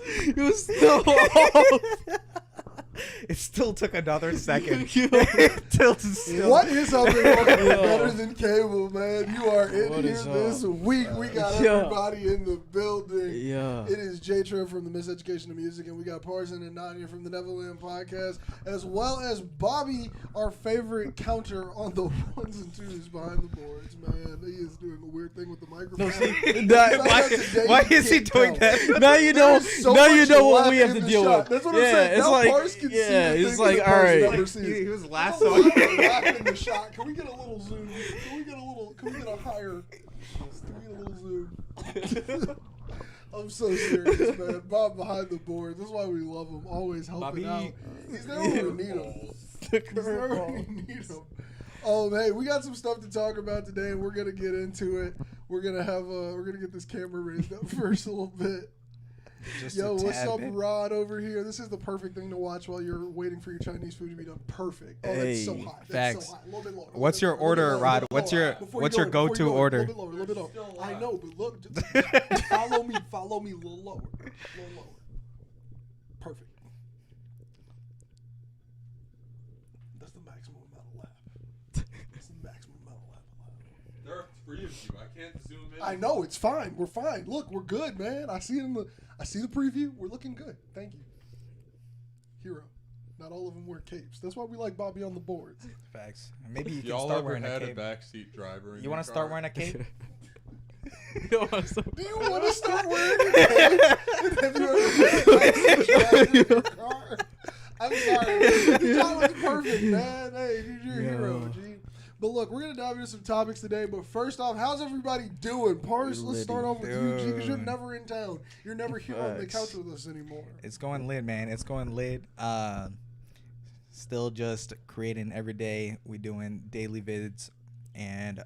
It was still off. It still took another second. What is up and welcome to Better Than Cable, man? You are in What here is this up? week. We got everybody in the building. Yeah. It is J-Treb from the Miseducation of Music, and we got Parson and Ananya from the Nevaland podcast, as well as Bobby, our favorite counter on the ones and twos behind the boards, man. He is doing a weird thing with the microphone. No, see, Why is he doing that? now you know. So now you much know what lack we have in to the deal shot. with. That's what I'm yeah, saying. it's Now like, Pars can see the yeah, thing it's like, that all Pars right. never sees. He was Oh, lassoing. laugh in the shot. Can we get a little zoom? Can we get a higher? Can we get a little zoom? I'm so serious, man. Bob behind the board. That's why we love him. Always helping out. He's there when we need him. He's there when we need him. Hey, we got some stuff to talk about today, and we're gonna get into it. We're gonna get this camera raised up first a little bit. Yo, what's up, Rod, over here? This is the perfect thing to watch while you're waiting for your Chinese food to be done. Perfect. Oh, that's so hot. That's so hot. A little bit lower. What's your order, Rod? What's your go-to order? A little bit lower. I know, but look, just follow me a little lower. Perfect. That's the maximum amount of laugh. There are three of you. I can't zoom in. I know, it's fine. We're fine. Look, we're good, man. I see the preview. We're looking good. Thank you. Hero. Not all of them wear capes. That's why we like Bobby on the boards. Facts. Maybe you can Y'all start ever wearing a had a cape. backseat driver? You want to start wearing a cape? Do you want to start wearing a cape? Have you ever been a backseat driver in your car? I'm sorry. The job was perfect, man. Hey, you're a hero, G. But look, we're going to dive into some topics today. But first off, how's everybody doing? Pars, let's start off with you, G, because you're never in town. You're never here on the couch with us anymore. It's going lit, man. It's going lit. Still just creating every day. We doing daily vids. And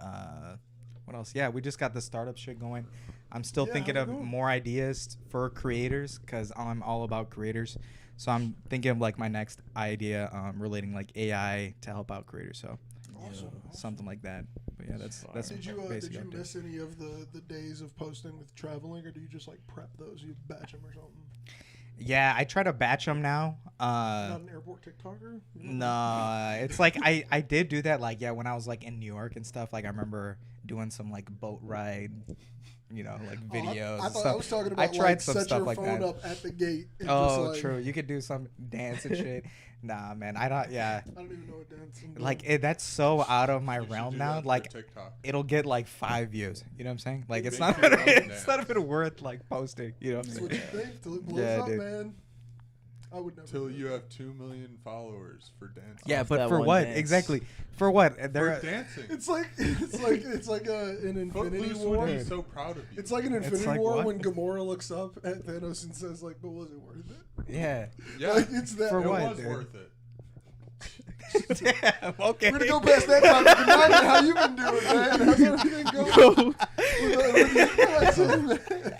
what else? Yeah, we just got the startup shit going. I'm still thinking of more ideas for creators because I'm all about creators. So I'm thinking of like my next idea relating like AI to help out creators. So. Awesome. Something like that. But yeah, that's Did you update. miss any of the days of posting with traveling, or do you just like prep those? You batch them or something? Yeah, I try to batch them now. Not an airport TikToker? No, it's like I did do that like when I was like in New York and stuff. Like I remember doing some like boat ride, like videos. I and thought stuff. I was talking about I tried like some set stuff your like phone that. up at the gate. And Oh, just, true. You could do some dance and shit. Nah, man, I don't. Yeah. I don't even know what dancing. Like that's so out of my realm now. Like TikTok. it'll get like 5 views. You know what I'm saying? Like it's Make not your own it's not dance. even worth like posting. You know what I'm That's saying? what you think till it blows Yeah, up, dude. man. I would never. Till do you that. have 2 million followers for dancing. Yeah, Off but that for one what dance. exactly? For what? For They're dancing. It's like an Infinity Footloose War. would be so proud of you. It's like an Infinity like War what? when Gamora looks up at Thanos and says, like, "But was it worth it?" yeah. yeah, Like, it's that. For it what, was dude? worth it. Damn. Okay. We're gonna go past that topic. Ananya, how you been doing, man? How's everything going?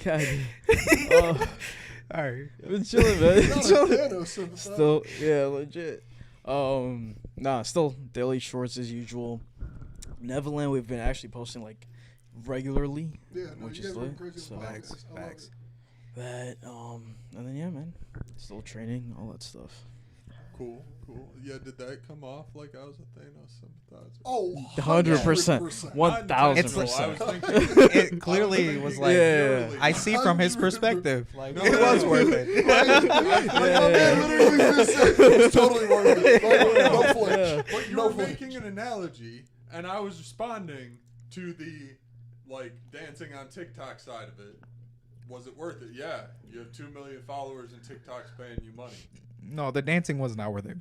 God. All right. I've been chilling, man. Thanos sympathizer. Still, yeah, legit. Still daily shorts as usual. Neverland, we've been actually posting like regularly. Yeah, no, which you is guys went lit. crazy So with Facts. podcasts. I love Facts. it. that, and then yeah, man, still training, all that stuff. Cool. Yeah, did that come off like I was a Thanos sympathizer? Oh, 100%, 1000%. I was thinking. It clearly was like Yeah. I see from his perspective. Like No, it no, was no. worth it. Like, my man literally just said it's totally worth it. Like, no flinch. But you No were flinch. making an analogy, and I was responding to the dancing on TikTok side of it. Was it worth it? Yeah. You have 2 million followers, and TikTok's paying you money. No, the dancing was not worth it.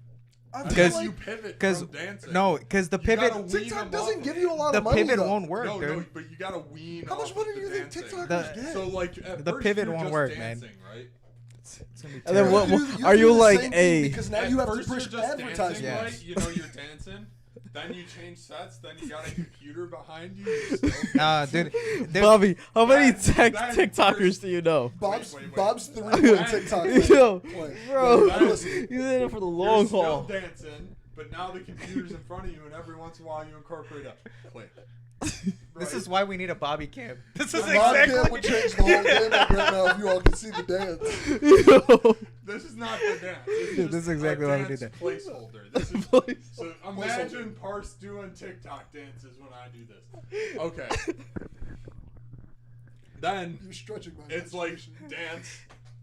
I feel Because like you pivot Because from dancing. no, because the You pivot, gotta wean TikTok them doesn't off give of you a it. lot the of money. pivot though. won't work, No, dude. but you gotta wean. How much off money of do you the think dancing. TikTokers get? So at The first pivot you're won't just work, man. dancing, right? It's gonna be And then terrible. what- are you do the like same a- thing because now At you have to first push you're just advertising. dancing, Yes. right? You know you're dancing. Then you change sets. Then you got a computer behind you. You're still Nah, dude. there's- Bobby, how many That- TikTokers do you know? Bob's Wait. Bob's 3-1 TikTok. Yo, Play. bro, Listen. you're in it for the You're long still haul. dancing, but now the computer's in front of you, and every once in a while you incorporate a click. This is why we need a Bobby cam. This is Bob exactly. Cam would change the whole game up right now if you all could see the dance. Yo. This is not the dance. This Dude, this is exactly why we did did that. Placeholder. This is so. Imagine Parse doing TikTok dances when I do this. Okay. Then You're stretching my it's like imagination. dance,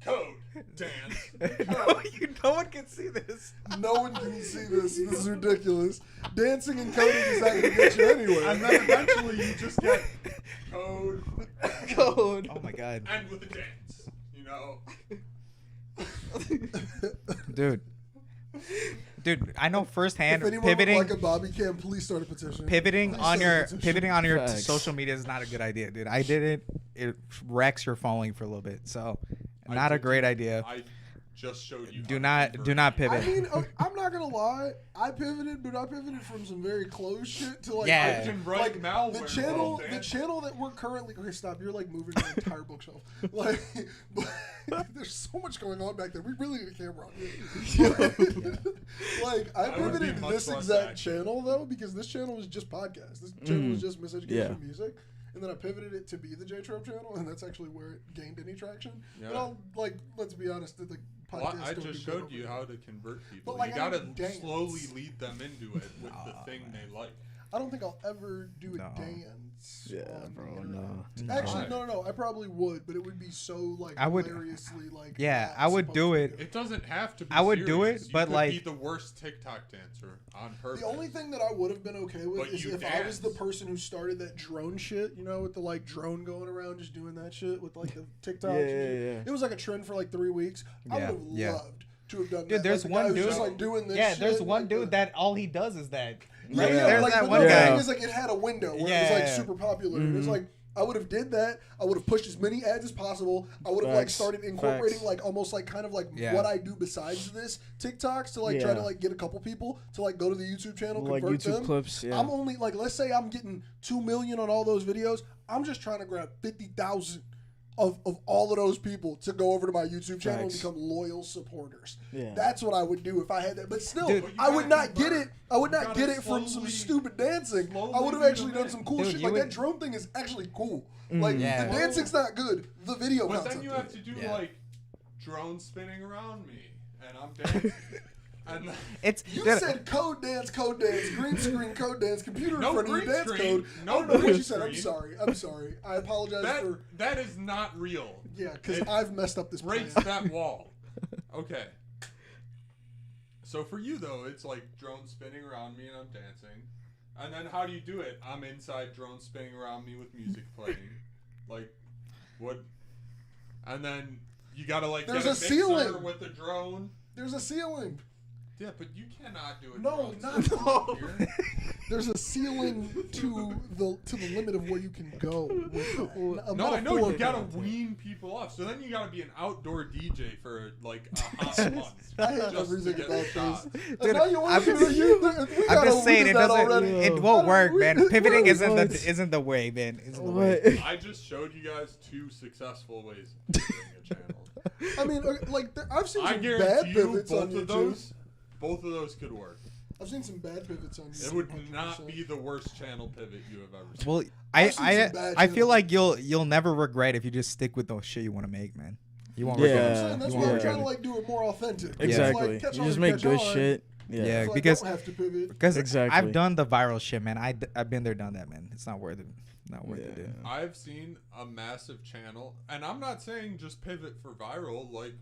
code, dance, no, code. no one can see this. No one can see this. This is ridiculous. Dancing and coding is not going to get you anywhere. And then eventually you just get code, Code. Oh my god, and with the dance. You know. dude, I know firsthand. If anyone would Pivoting, like a Bobby Cam, please start a petition. pivoting Please on start a your petition. pivoting on your Facts. social media is not a good idea, dude. I did it. It wrecks your following for a little bit, so not a great idea. I just showed you. Do not pivot. I mean, I'm not gonna lie. I pivoted, but I pivoted from some very close shit to like, Yeah. I can write malware the while channel dancing. that we're currently. Okay, stop. You're like moving your entire bookshelf. Like, but there's so much going on back there. We really need a camera on here. Like, I I would be pivoted to much this less exact active. channel though because this channel was just podcast. This channel was just Miseducation Yeah. music. And then I pivoted it to be the J-Treb channel, and that's actually where it gained any traction. Yeah. But I'll, like, let's be honest, the podcast. Well, I don't just do good showed you over how there. to convert people. But, like, You I gotta don't dance. slowly lead them into it with the thing they like. I don't think I'll ever do a No. dance. Yeah, on bro, the internet. no. Actually, no. I probably would, but it would be so like I would- hilariously like. Yeah, not I would supposed do to it. It doesn't have to be. I would do serious. it, but, you could like- be the worst TikTok dancer on purpose. The only thing that I would have been okay with But is you if I was the dance. person who started that drone shit, you know, with the like drone going around just doing that shit with like the TikTok. Yeah, yeah. It was like a trend for like 3 weeks. I Yeah, would have yeah. loved to have done that. Dude, there's like, the one guy who's dude- just like doing this. Yeah, shit, there's one like, dude that all he does is that. Yeah, Right? yeah, There's like, that but one no, the guy. thing is, like, it had a window where it was like Yeah. super popular. And it was like I would have did that. I would have pushed as many ads as possible. I would have like Facts. started incorporating Facts. like almost like kind of like Yeah. what I do besides this TikToks to like try to Yeah. like get a couple people to like go to the YouTube channel, Like convert YouTube them. clips, yeah. I'm only like, let's say I'm getting 2 million on all those videos. I'm just trying to grab 50,000 of all of those people to go over to my YouTube channel and Facts. become loyal supporters. Yeah. That's what I would do if I had that. But still, Dude, But you I would gotta not get convert. it. I would You not gotta get it from some slowly- stupid dancing. I slowly would have lead actually them done in. some cool Dude, shit. you Like that would- drone thing is actually cool. Like Yeah. the dancing's not good. The video But content. then you have to do Yeah. like drone spinning around me, and I'm dancing. And then, It's You dude, said code dance, green screen, code dance, computer No in front of you, green dance screen. code. No I don't know what green you said. I'm screen. sorry. I'm sorry. I apologize for that is not real. yeah, because It I've messed up this breaks plan. that wall. Okay. So for you though, it's like drone spinning around me and I'm dancing. And then how do you do it? I'm inside drone spinning around me with music playing. Like what? And then you gotta like There's get a a mixer ceiling. with the drone. There's a ceiling. Yeah, but you cannot do it. No, not here. There's a ceiling to the limit of where you can go. With that. A No, I know you metaphor gotta content. wean people off. So then you gotta be an outdoor DJ for like a hot month. I hate just to everything get about shots. this. Dude, And now you want I'm to do just- we I'm gotta- just saying we it did that doesn't. already. It won't work, man. Pivoting isn't What? isn't the way, man. Isn't the way. What? I just showed you guys 2 successful ways of doing a channel. I mean, like I've seen I some bad guarantee you, pivots on YouTube. both of those could work. I've seen some bad pivots on YouTube. It would not 100%. be the worst channel pivot you have ever seen. Well, I've seen some bad I feel channels. like you'll never regret if you just stick with the shit you want to make, man. You won't Yeah. regret I'm it. saying that's You why won't I'm regret trying to it. like do it more authentic. It's Exactly. Like, catch You on just and make catch good on. shit. Yeah, Yeah. So I because don't have to pivot. because Exactly. I've done the viral shit, man. I've been there, done that, man. It's not worth it. Not worth it, Yeah. dude. I've seen a massive channel, and I'm not saying just pivot for viral. Like,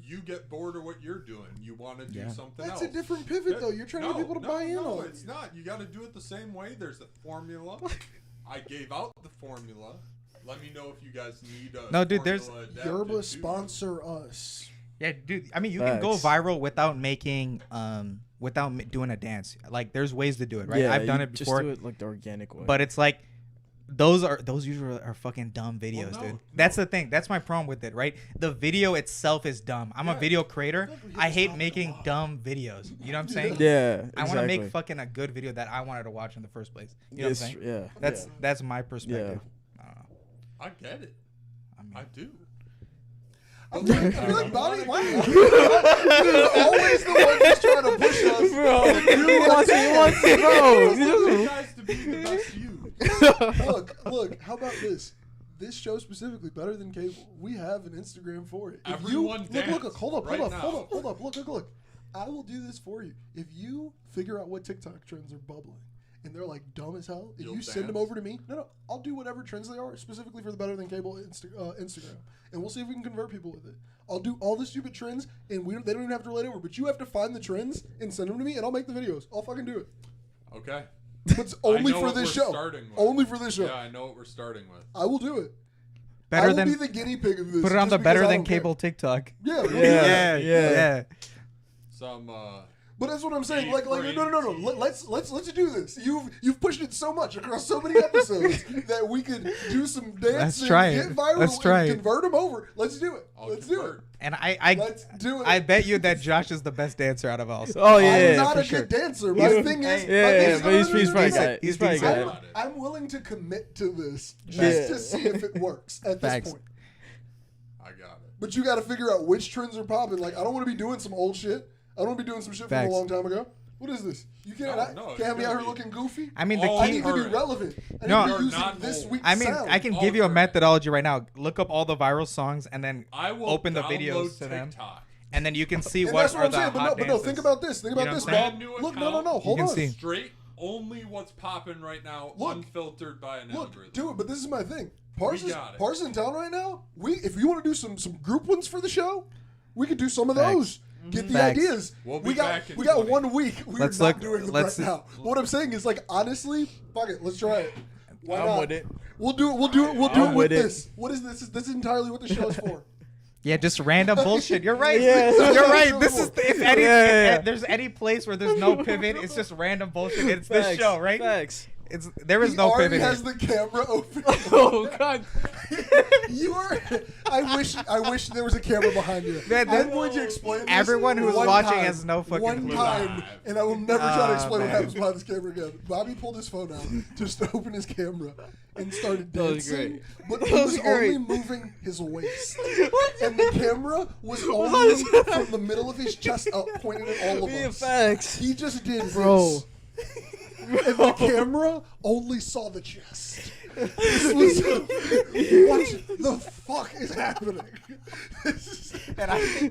you get bored of what you're doing. You want to do Yeah. something That's else. a different pivot, though. You're trying to get people to buy in no, on it. it's not. You got to do it the same way. There's a formula. I gave out the formula. Let me know if you guys need a No, dude, there's- formula adapted Yerba to sponsor us. Yeah, dude. I mean, you can go Facts. viral without making doing a dance. Like, there's ways to do it, right? Yeah, I've done you it before, Just do it like the organic way. but it's like those usually are fucking dumb videos, no, dude. no. That's the thing. That's my problem with it, right? The video itself is dumb. I'm a Yeah. video creator. I feel like we hit I this hate topic a making lot. dumb videos. You know what I'm saying? yeah, I want to exactly. make fucking a good video that I wanted to watch in the first place. You know what I'm Yes, saying? yeah. That's my perspective. I don't know. I get it. I mean, I do. I feel like Bonnie, why? You're always the one that's trying to push us. Bro, he wants it, bro. I want you guys to be the best you. Look. How about this? This show specifically, better than cable. We have an Instagram for it. If Everyone dance look, hold up. Look. I will do this for you. If you figure out what TikTok trends are bubbling, and they're like dumb as hell, if you send them over to me, I'll do whatever trends they are specifically for the better than cable Instagram, and we'll see if we can convert people with it. I'll do all the stupid trends, and they don't even have to relate over. But you have to find the trends and send them to me, and I'll make the videos. I'll fucking do it. Okay. But it's only for this show. Only for this show. Yeah, I know what we're starting with. I will do it. Better I will than be the guinea pig of this. put it on the better than cable TikTok. Yeah. Some. But that's what I'm saying. Like, no. Let's do this. You've pushed it so much across so many episodes that we could do some dance and get viral and convert them over. Let's do it. Let's do it. And let's do it. I bet you that Josh is the best dancer out of all. Oh yeah, I'm not a good dancer. My thing is, but he's probably got it. He's probably got it. I'm willing to commit to this just to see if it works at this point. I got it. But you got to figure out which trends are popping. Like, I don't want to be doing some old shit. I don't want to be doing some shit from a long time ago. What is this? You can't have me out here looking goofy. I mean, I need to be relevant. I need to be using this week's sound. I can give you a methodology right now. Look up all the viral songs and then open the videos to them. And then you can see what that's are what the I'm saying. hot But no, think about this. Think about this, Bob. Look, no. Hold on. Straight only what's popping right now, unfiltered by an algorithm. Do it, but this is my thing. Parson in town right now. If you want to do some group ones for the show, we could do some of those. Get the ideas. We got 1 week. We're not doing them right now. What I'm saying is, like, honestly, fuck it. Let's try it. Why not? With it. We'll do it with this. What is this? This is entirely what the show is for. Yeah, just random bullshit. You're right. Yeah. You're right. This is if there's any place where there's no pivot, it's just random bullshit. It's this show, right? Facts. There is no pivot. He already has the camera open. Oh God! You are. I wish there was a camera behind you. I'm going to explain this. Everyone who's watching has no fucking clue. One time, and I will never try to explain what happens behind this camera again. Bobby pulled his phone out just to open his camera and started dancing, but he was only moving his waist, and the camera was only from the middle of his chest up, pointing at all of us. Facts. He just did this. And the camera only saw the chest. This was what the fuck is happening?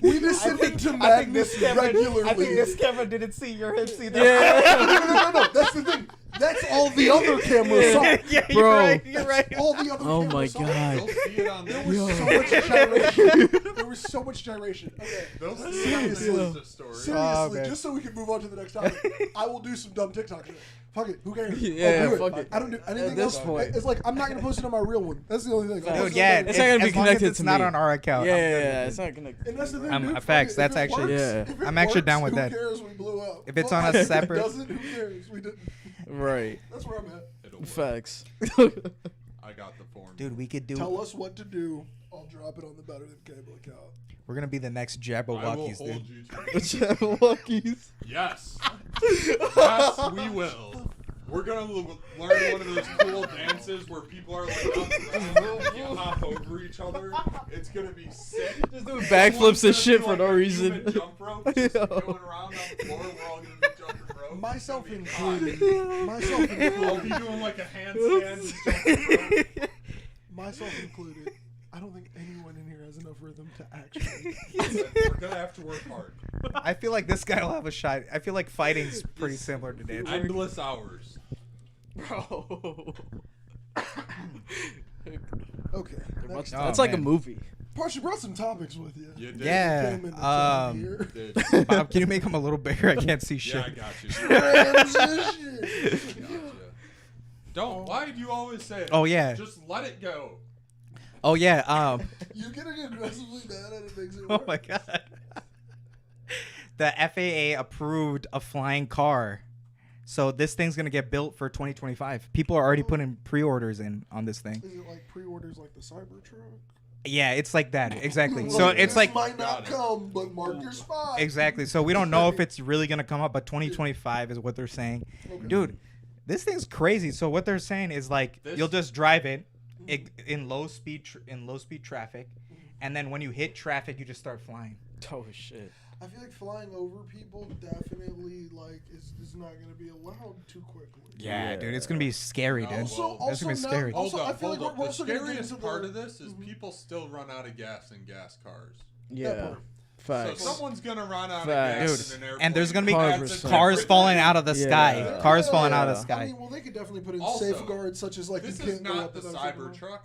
We descended to madness regularly. I think this camera didn't see your hips either. Yeah. No. That's the thing. That's all the other cameras saw. Yeah, Bro. You're right. All the other Oh cameras my saw. God. They'll see it on There was so much gyration. There was so much gyration. Okay. They'll see it on the Insta story. Seriously, just so we can move on to the next topic, I will do some dumb TikTok shit. Fuck it. Who cares? Yeah, I'll do fuck it. it. I don't do anything At this else. point. It's like, I'm not going to post it on my real one. That's the only thing. Dude, yeah, It's not gonna be as long as connected it's to not me. on our account. Yeah, it's not connected. And that's the thing, I'm- dude. facts, If that's it actually- works, Yeah. if it I'm actually works, down with that. Who cares? We blew up. If it's on a separate- If it doesn't, who cares? We didn't. Right. That's where I'm at. It'll work. Facts. I got the form. Dude, we could do. Tell us what to do. I'll drop it on the Better Than Cable account. We're gonna be the next I will Jabberwockies, hold dude. you to it. Jabberwockies. Yes. Yes, we will. We're gonna learn one of those cool dances where people are like on the ground, you hop over each other. It's gonna be sick. Just doing backflips and shit for no reason. Human jump rope, just going around on the floor. We're all gonna be jumping rope. Myself It's gonna be included. Myself hot. I'll included. be doing like a handstand and jumping rope. Myself included. I don't think anyone in here has enough rhythm to actually. We're gonna have to work hard. I feel like this guy will have a shot. I feel like fighting's pretty similar to dancing. Endless hours. Bro. Okay. Next. Oh, That's like a man. movie. Parsh, you brought some topics with you. You did. Yeah. Came into town here. Dude. Bob, can you make him a little bigger? I can't see shit. Yeah, I got you. Transition. Gotcha. Don't. Why do you always say it? Oh, yeah. Just let it go. Oh yeah. You getting aggressively mad and it makes it Oh work. my god. The FAA approved a flying car. So this thing's gonna get built for 2025. People are already putting pre-orders in on this thing. Is it like pre-orders like the Cybertruck? Yeah, it's like that. Exactly. Like, So it's this like might not come, but mark your spot. exactly. So we don't know if it's really gonna come up, but 2025 is what they're saying. Okay. Dude, this thing's crazy. So what they're saying is like you'll just drive it in low speed traffic, and then when you hit traffic, you just start flying. Oh shit. I feel like flying over people definitely like is not gonna be allowed too quickly. Yeah, dude, it's gonna be scary, dude. Also, That's gonna be scary. Also, Hold I up, feel like hold up. we're The also gonna get scariest into part the- of this is people still run out of gas in gas cars. Yeah. part. Facts. So someone's gonna run out Facts. of gas in an airplane. And there's gonna be 100%. cars falling out of the Yeah. sky. Cars falling out of the Yeah. sky. I mean, well, they could definitely put in Also, safeguards such as like This you is can't go not up the without something. Cybertruck.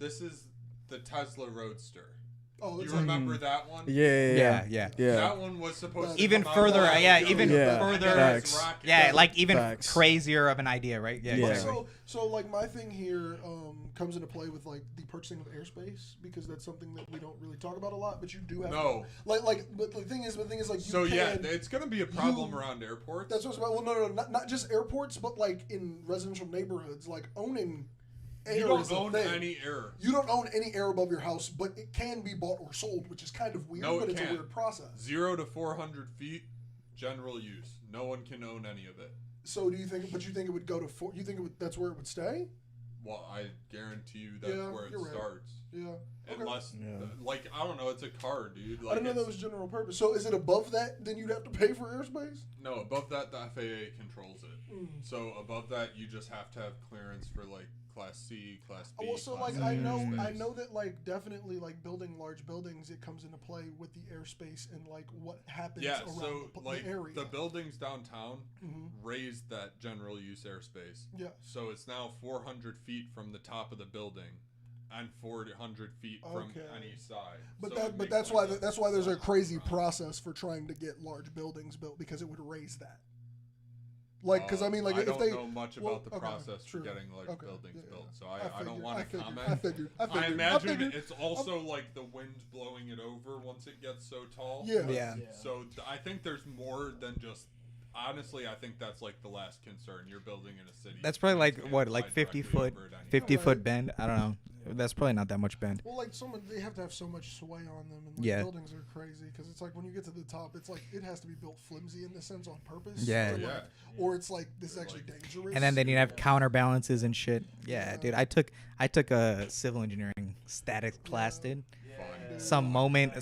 This is the Tesla Roadster. Oh, You it's like, remember that one? Yeah. Yeah. That one was supposed to Even come out further, a while yeah, ago. even Yeah. further. Facts. Yeah, like even Facts. crazier of an idea, right? Yeah, Yeah. exactly. so like my thing here comes into play with like the purchasing of airspace because that's something that we don't really talk about a lot, but you do have No. but the thing is like you So yeah, can, it's gonna be a problem around airports. that's what's about. Well, no, not just airports, but like in residential neighborhoods, like owning air you is don't a own thing. any air. You don't own any air above your house, but it can be bought or sold, which is kind of weird, No, it but it's a can't. weird process. 0 to 400 feet, general use. No one can own any of it. So do you think? But you think it would go to four? You think that's where it would stay? Well, I guarantee you that's Yeah, where it you're right. starts. Yeah. Okay. Unless, Yeah. like, I don't know, it's a car, dude. Like, I didn't know that it's- was general purpose. So is it above that? Then you'd have to pay for airspace. No, above that, the FAA controls it. Mm. So above that, you just have to have clearance for like Class C, Class B. Well, so Class like A I know airspace. that like definitely like building large buildings, it comes into play with the airspace and like what happens Yeah, around so the like area. the buildings downtown Mhm. raised that general use airspace. Yeah. So it's now 400 feet from the top of the building, and 400 feet from Okay. any side. But So it makes that's like why a that's why there's a flat crazy ground. process for trying to get large buildings built because it would raise that. Like, because I mean, like I if don't they know much well, about the okay, process true. for getting large Okay, buildings yeah, built, so I I don't want to figured, comment. I figured. I imagine figured. it's also like the wind blowing it over once it gets so tall. Yeah. Yeah. So I think there's more than just. Honestly, I think that's like the last concern. You're building in a city. That's probably Winds like can't what, fly like 50 directly foot, over it anyway. 50 Right. foot bend. I don't know. That's probably not that much bend. Well, like they have to have so much sway on them, and like, Yeah. buildings are crazy because it's like when you get to the top, it's like it has to be built flimsy in the sense on purpose. Yeah. or, Oh, yeah. like, or it's like this is Or, actually like- dangerous. And then they need to have counterbalances and shit. Yeah, Yeah. dude. I took a civil engineering statics class, dude. Fun. Some moment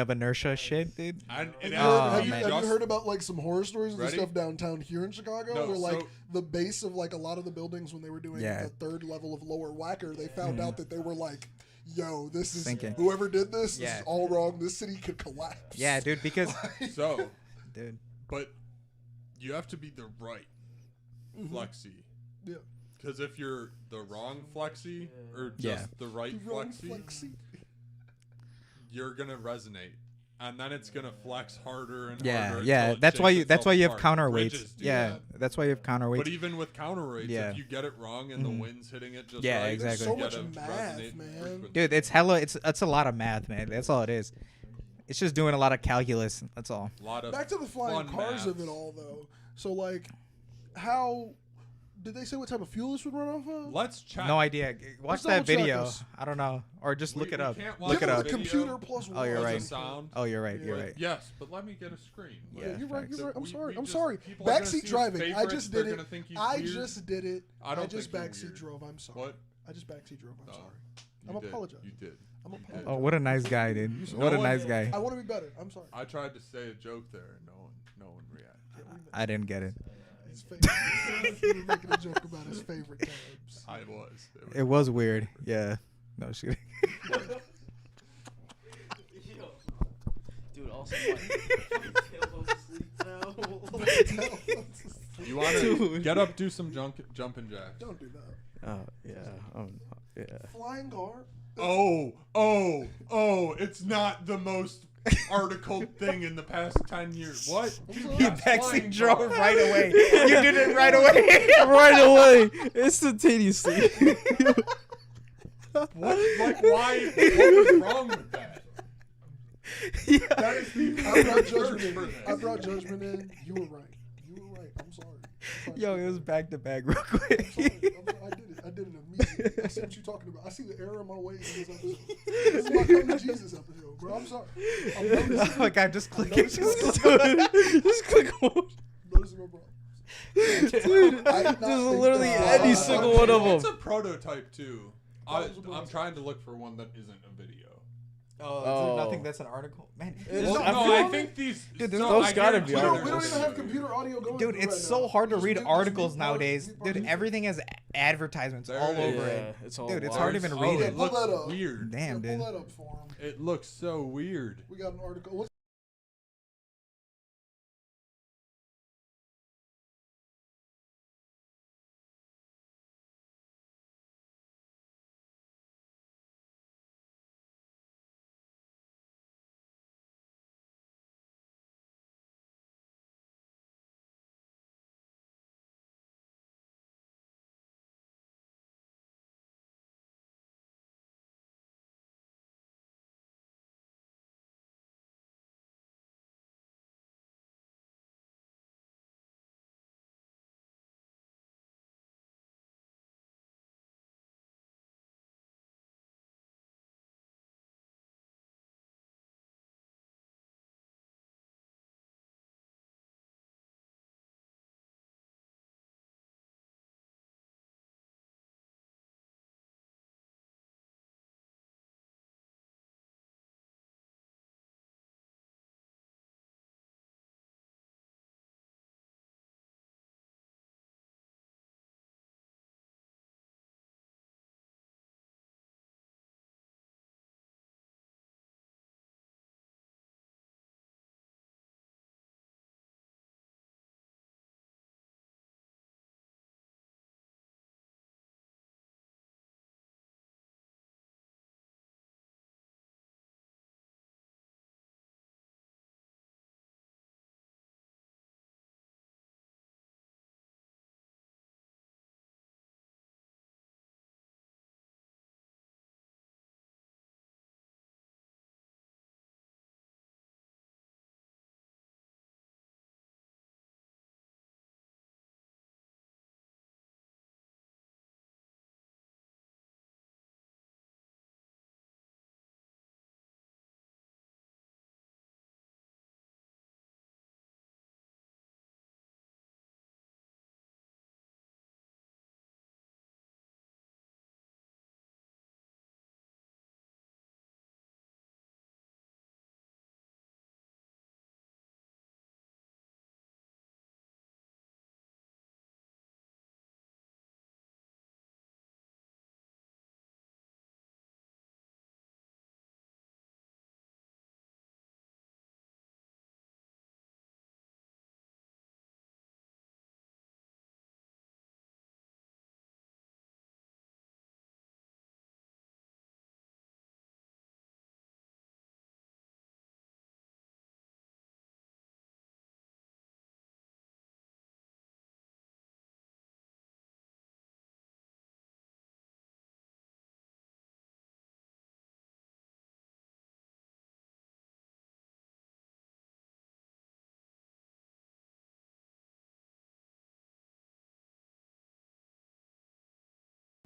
of inertia shit, dude. And it Have has you, to be have you just- heard about like some horror stories of the Ready? stuff downtown here in Chicago, No, where like so- the base of like a lot of the buildings when they were doing Yeah. the third level of lower whacker, they found out that they were like, "Yo, this is Sinking. whoever did this. This Yeah. is all wrong. This city could collapse." Yeah, dude. Because, So, dude. but you have to be the right flexi. Yeah. Because if you're the wrong flexi or just Yeah. the right The wrong flexi, flexi. you're gonna resonate, and then it's gonna flex harder and Yeah, harder. yeah. until it That's why shakes you. That's why you have itself apart. counterweights. Bridges do Yeah, that. that's why you have counterweights. But even with counterweights, Yeah. if you get it wrong and the Mhm. wind's hitting it just Yeah, right, exactly. So you much gotta math, resonate man. frequency. Dude, it's hella. It's a lot of math, man. That's all it is. It's just doing a lot of calculus. That's all. A lot of Back to the flying fun cars of maths. it all, though. So like, how did they say what type of fuel this would run off of? Let's chat. No idea. Watch Let's that double check video. this. I don't know, or just look it We up. can't watch Look it Give us up. a Video. computer plus Oh, you're one. right. Sound. Oh, you're right. You're But right. yes, but let me get a screen. Yeah, Yeah, you're right. facts. You're right. I'm We- sorry. we I'm just- sorry. people are gonna see Backseat his driving. I favorites, just they're did gonna it. think he's I weird. just did it. I don't just think you're backseat weird. drove. I'm sorry. What? I just backseat drove. I'm No. sorry. You I'm did. apologizing. You did. I'm You apologizing. Oh, what a nice guy, dude. What a No nice one- guy. I want to be better. I'm sorry. I tried to say a joke there, and no one reacted. I didn't get it. His favorite. You were making a joke about his favorite tabs. I was. It was weird. Yeah. No shit. Dude, also my You want to get up, do some jumping jacks. Don't do that. yeah. Flying car. Oh! It's not the most articled thing in the past 10 years. What? He That's backseat flying drove car. right away. You did it right away. Right away, instantaneously. What? Like, why? What was wrong with that? Yeah. That is the I brought perfect judgment word for in. this. I brought judgment in. You were right. You were right. I'm sorry. Yo, it was back to back real I'm sorry. quick. I did it. I did it immediately. I see what you're talking about. I see the error in my ways in this episode. This is my come to Jesus episode, bro. I'm sorry. I'm noticing, Oh my god, just click it. Just Just click on. noticing my problems. Dude, I did not just think literally that- any single one of It's them. a prototype too. That was a I'm prototype. trying to look for one that isn't a video. Oh, nothing. That's an article, man. Well, I no, feel I like- think these. Dude, those I gotta guarantee be We they're don't articles. even have computer audio going. Dude, through it's right so now. hard to Just read mute- articles just mute part- nowadays. mute part Dude, two. everything has advertisements There all it over is. it. It's all Dude, it's wild. hard to even Oh, read it it. Pull looks that up. weird. Damn, Yeah, dude. pull that up for him. It looks so weird. We got an article. What's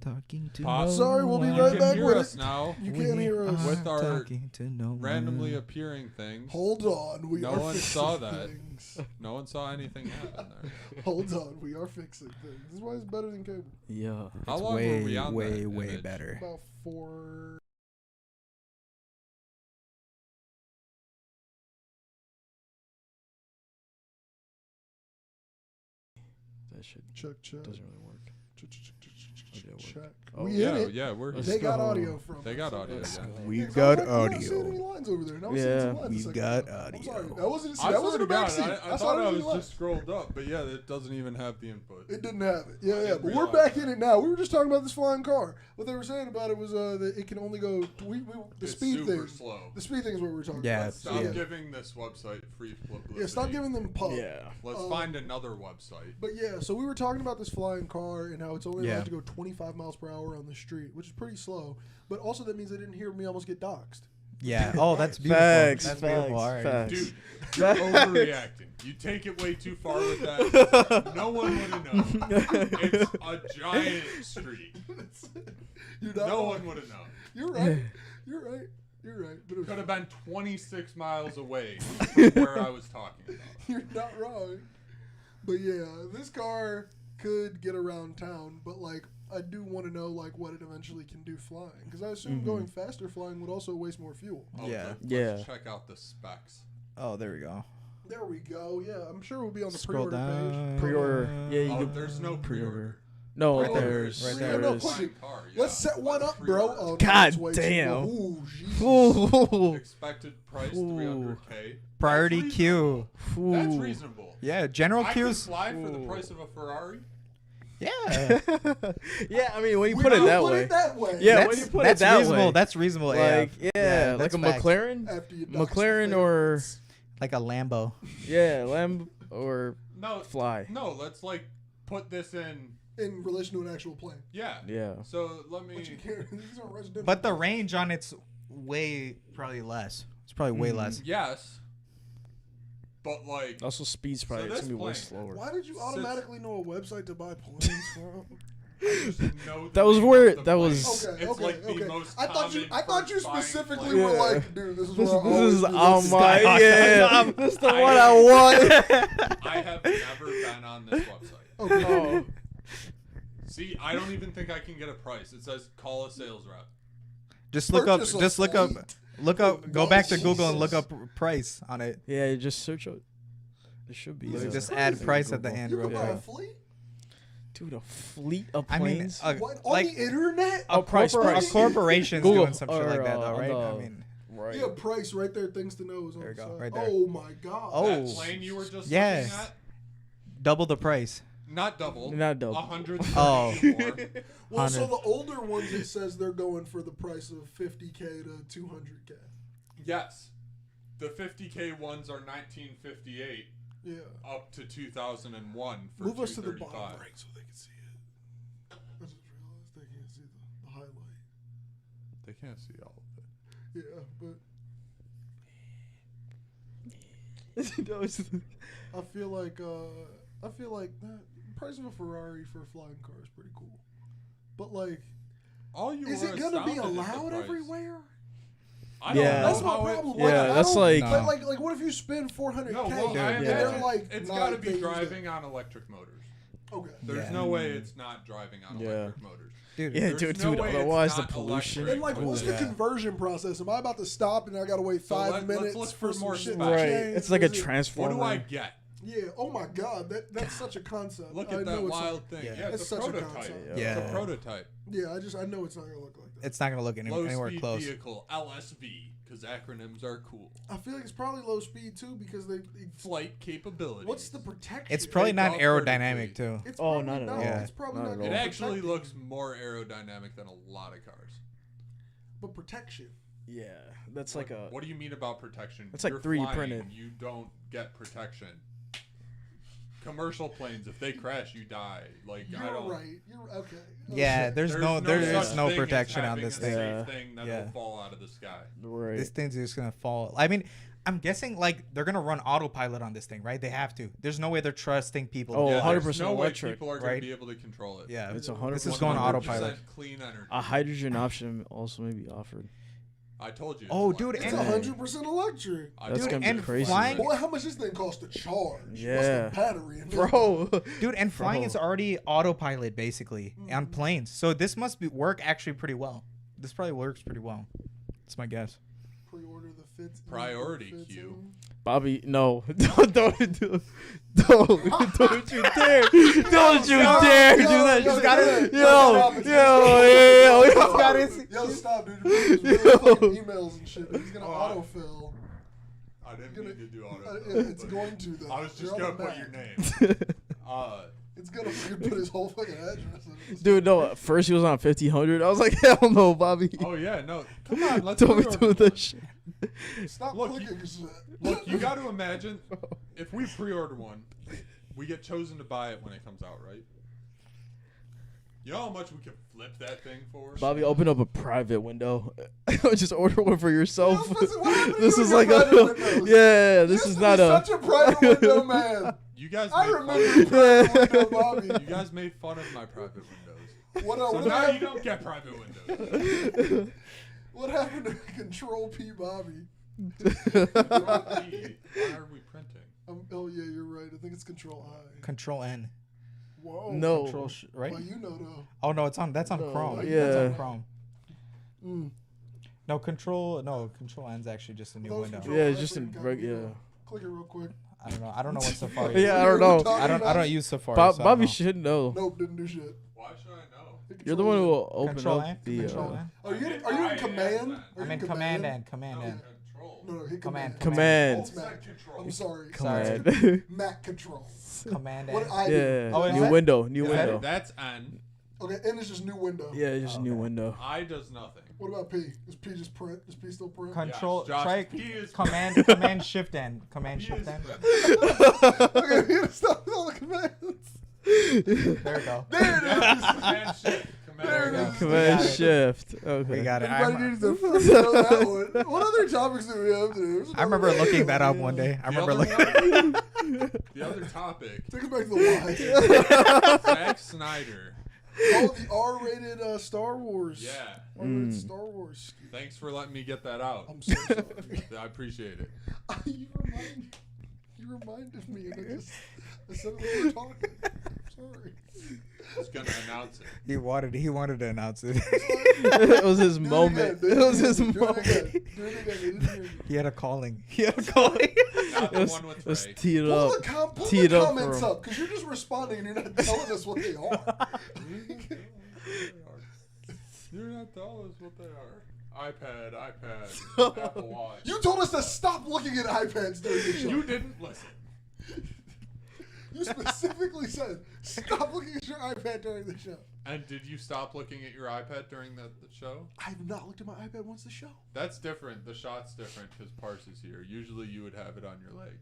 Talking to Pop. Sorry, we'll be no You right can back hear with us it. now You can't hear us. With our talking to no randomly one. appearing things. Hold on, we No are one fixing saw that. things. No one saw anything happen there. Hold on, we are fixing things. This is why it's better than cable. Yeah. How It's long way, were we on way, that way image? better. About 4. That shit Check. doesn't really work. Check. Oh, We in Yeah, it. yeah, we're Let's They got go. audio from They us. got audio, Let's yeah. go. We've Yeah, 'cause I got was like, we're not seeing any audio. lines over there. Now we're Yeah. seeing some lines a We've second got ago. I'm audio. sorry. That wasn't. I That swear wasn't to a God, backseat. I thought I it was left. just scrolled up, but yeah, it doesn't even have the input. It didn't have it. Yeah, didn't but we're realize back that. in it now. We were just talking about this flying car. What they were saying about it was that it can only go. The It's speed super thing. slow. The speed thing is what we were talking Yeah, about. Stop yeah. giving this website free publicity. Yeah, stop giving them pub. Yeah. Let's find another website. But yeah, so we were talking about this flying car and how it's only Yeah. allowed to go 25 miles per hour on the street, which is pretty slow. But also that means they didn't hear me almost get doxxed. Yeah. Oh, that's beautiful. Facts. That's Facts. beautiful. All right. Facts. Dude, you're overreacting. You take it way too far with that. No one would have known. It's a giant street. You're not No wrong. one would have known. You're right. You're right. You're right. But it was, Could have been 26 miles away from where I was talking about. you're not wrong. But yeah, this car could get around town, but like I do want to know like what it eventually can do flying, because I assume going faster flying would also waste more fuel. Oh, Yeah. Let's check out the specs. Oh, there we go. There we go. Yeah, I'm sure we'll be on the Scroll pre-order down. page. Pre-order. Yeah, you Oh, can there's no pre-order. No, Right there. there's Right there no, is. push it. Car, Let's set one up, bro. pre-order. Oh, no, God it's way too damn. low. Ooh, Jesus. Ooh. Expected price Ooh. 300K. Priority That's queue. reasonable. That's Ooh. reasonable. Yeah, general I could queues. fly for the price of a Ferrari. Yeah. Yeah, I mean when you We put it don't that put way. it that way. Yeah, when you put it that's that reasonable. way. That's reasonable. Like yeah, like that's a facts. McLaren, After you dox the McLaren or favorites. Like a Lambo. yeah, Lamb or No, Fly. no. Let's like put this in. in relation to an actual plane. Yeah. Yeah. So let me. But you can't. These are residential. But the range on it's way probably less. It's probably way less. Yes. But like. Also, speed's probably this it's gonna be way plane- slower. Why did you automatically know a website to buy planes from? I just know the That was name where of the that plane. was. Okay, It's okay, like the okay. most I thought you common specifically plane. were Yeah. like, dude, this is This, where I this always is do on this. my yeah. This is the one I want. I have never been on this website. Okay. Oh. See, I don't even think I can get a price. It says call a sales rep. Just look up. Purchase a Just look up. fleet. Look up. Go back to Jesus. Google and look up price on it. Yeah, you just search out. There should be. This is Just crazy. add price at the Google. end You real can buy a quick. fleet? Dude, a fleet of I mean, planes. What? On like the internet? a, price. a corporation's Google, doing some shit like that, though, or, right? I uh, mean, right. Yeah, price right there. Things to know is on There you the go, side. right there. Oh my god. Oh. That plane you were just Yes. looking at, double the price. not double. Not double. 100 Oh. more. Well, so 100. the older ones, it says they're going for the price of 50K to 200K. Yes. The 50K ones are 1958 Yeah. up to 2001 for Move us to the 235. bottom right so they can see it. I just realized they can't see the highlight. They can't see all of it. Yeah, but That was- I feel like the price of a Ferrari for a flying car is pretty cool. But like, All you is were it gonna be astounded at the allowed price. everywhere? I don't Yeah. know That's my how it- problem. Yeah, Like, I that's don't- like- No. like what if you spend 400K No, well, I and Yeah. they're like, it's nah, got to they be use driving on electric motors. that. Okay. There's Yeah. no way it's not driving on Yeah. electric motors. Dude, Yeah, There's dude, no dude. way it's Otherwise, the not pollution. electric. And like, what's the Yeah. conversion process? Am I about to stop and I gotta wait So 5 let's minutes look for for some more shit to specs. Right. change? It's like a Is it- What transformer. do I get? Yeah. Oh my god, that's such a concept. Look I at that know it's wild not- thing. Yeah. Yeah, it's It's a such a prototype. concept. Yeah. It's a prototype. Yeah, I know it's not gonna look like that. it's not gonna look anywhere Low-speed close. vehicle, LSV, because acronyms are cool. I feel like it's probably low speed too because they. Flight capability. What's the protection? It's probably Take not off aerodynamic vertically. too. It's Oh, probably not at not. all. Yeah. It's probably Not not. at gonna It all. be actually protected. looks more aerodynamic than a lot of cars. But protection. Yeah, that's like a. What do you mean about protection? It's like You're 3D flying, printed. You don't get protection. Commercial planes, if they crash, you die. Like I You're don't. right. You're okay. Yeah, there's no such no thing as protection on having this a thing. Yeah. safe thing that Yeah. will fall out of the sky. Right. This thing's just gonna fall. I mean, I'm guessing like they're gonna run autopilot on this thing, right? They have to. There's no way they're trusting people. Oh, to do Yeah, this. 100% there's no way electric, people are going right? to be able to control it. Yeah, It's 100%. This is going 100% autopilot. Clean energy. A hydrogen option also may be offered. I told you. Oh, it's dude, It's and- 100% electric. I That's told gonna you be it's crazy. flying- Boy, how much this thing cost to charge? Yeah. What's the battery in this? Bro. Dude, and flying Bro. is already autopilot basically on Mhm. planes. So this must be work actually pretty well. This probably works pretty well. That's my guess. Pre-order the fits. Priority fits queue. in. Bobby, no. Don't don't you dare. Don't you dare do that. yo, You gotta, yo, yo. Yo, gotta- stop, dude. You're really fucking emails and shit. He's gonna Oh, autofill. I didn't Gonna- mean to do auto. It's going to though. I was just You're going on to the put your Mac. name. It's gonna fucking put his whole fucking address in it. Dude, no. At first he was on 1500. I was like, hell no, Bobby. Oh, yeah, no. Come on, let's Don't be pre-order doing one. that shit. Stop Look, clicking shit. Look, you got to imagine if we pre-order one, we get chosen to buy it when it comes out, right? You know how much we can flip that thing for? Bobby, open up a private window. Just order one for yourself. Yo, listen, what happened to This you is and like your a. private windows? Yeah, this You is used not to be a. such a private window man. You guys I made remember fun you private window, Bobby. of, you guys made fun of my private windows. What, So what, now happened, you don't get private windows. what happened to Control P Bobby? Why are we printing? Oh yeah, you're right. I think it's Control I. Control N. Whoa. No. Control right? Well, you know though. Oh no, that's on No, Chrome. yeah. That's on Chrome. Mm. No, Control N's actually just a new Those window. control- Yeah, that's just what in you gotta do. yeah. Click it real quick. I don't know what Safari is. Yeah, I don't know. I don't use Safari. so I Bobby don't know. should know. Nope, didn't do shit. Why should I know? Hit You're the one who Control will open Control up N? the. Control N? Are you in command? Are I'm you in Command N. Command No, N. control. No, hit Command. command. Command. It's Mac. Control. I'm sorry. Command. Mac control. Command What N. I do. Yeah. Oh, is New that- window. New is that window. That's N. Okay, and it's just new window. Yeah, just Oh, new okay. window. I does nothing. What about P? Is P just print? Is P still print? Control. Josh, Try P is- Command Shift N. Command P Shift is N. Okay, we gotta stop with all the commands. There we go. There it Yeah, is. Command Shift. There Command it is. Command got it. shift. Okay. We got it. Everybody needs to freaking know that one. What other topics do we have there? I remember looking that up one day. I remember looking. The other topic. Take us back to the Y. Zack Snyder. Oh, the R-rated Star Wars. Yeah. R-rated Star Wars. Thanks for letting me get that out. I'm so sorry. I appreciate it. You reminded me, and I said it when we were talking. I'm sorry. I was gonna announce it. He wanted to announce it. It was his moment. Do It was his Do it moment. again. Do it again. They didn't hear you. He had a calling. Not It the was, one with it was Ray. teed Pull up. the, Tee it up for comments him. up, because you're just responding and you're not telling us what they are. You're not telling us what they are. iPad, Apple Watch. You told us to stop looking at iPads during the show. You didn't listen. You specifically said, stop looking at your iPad during the show. And did you stop looking at your iPad during the show? I have not looked at my iPad once the show. That's different. The shot's different because Parse is here. Usually you would have it on your leg.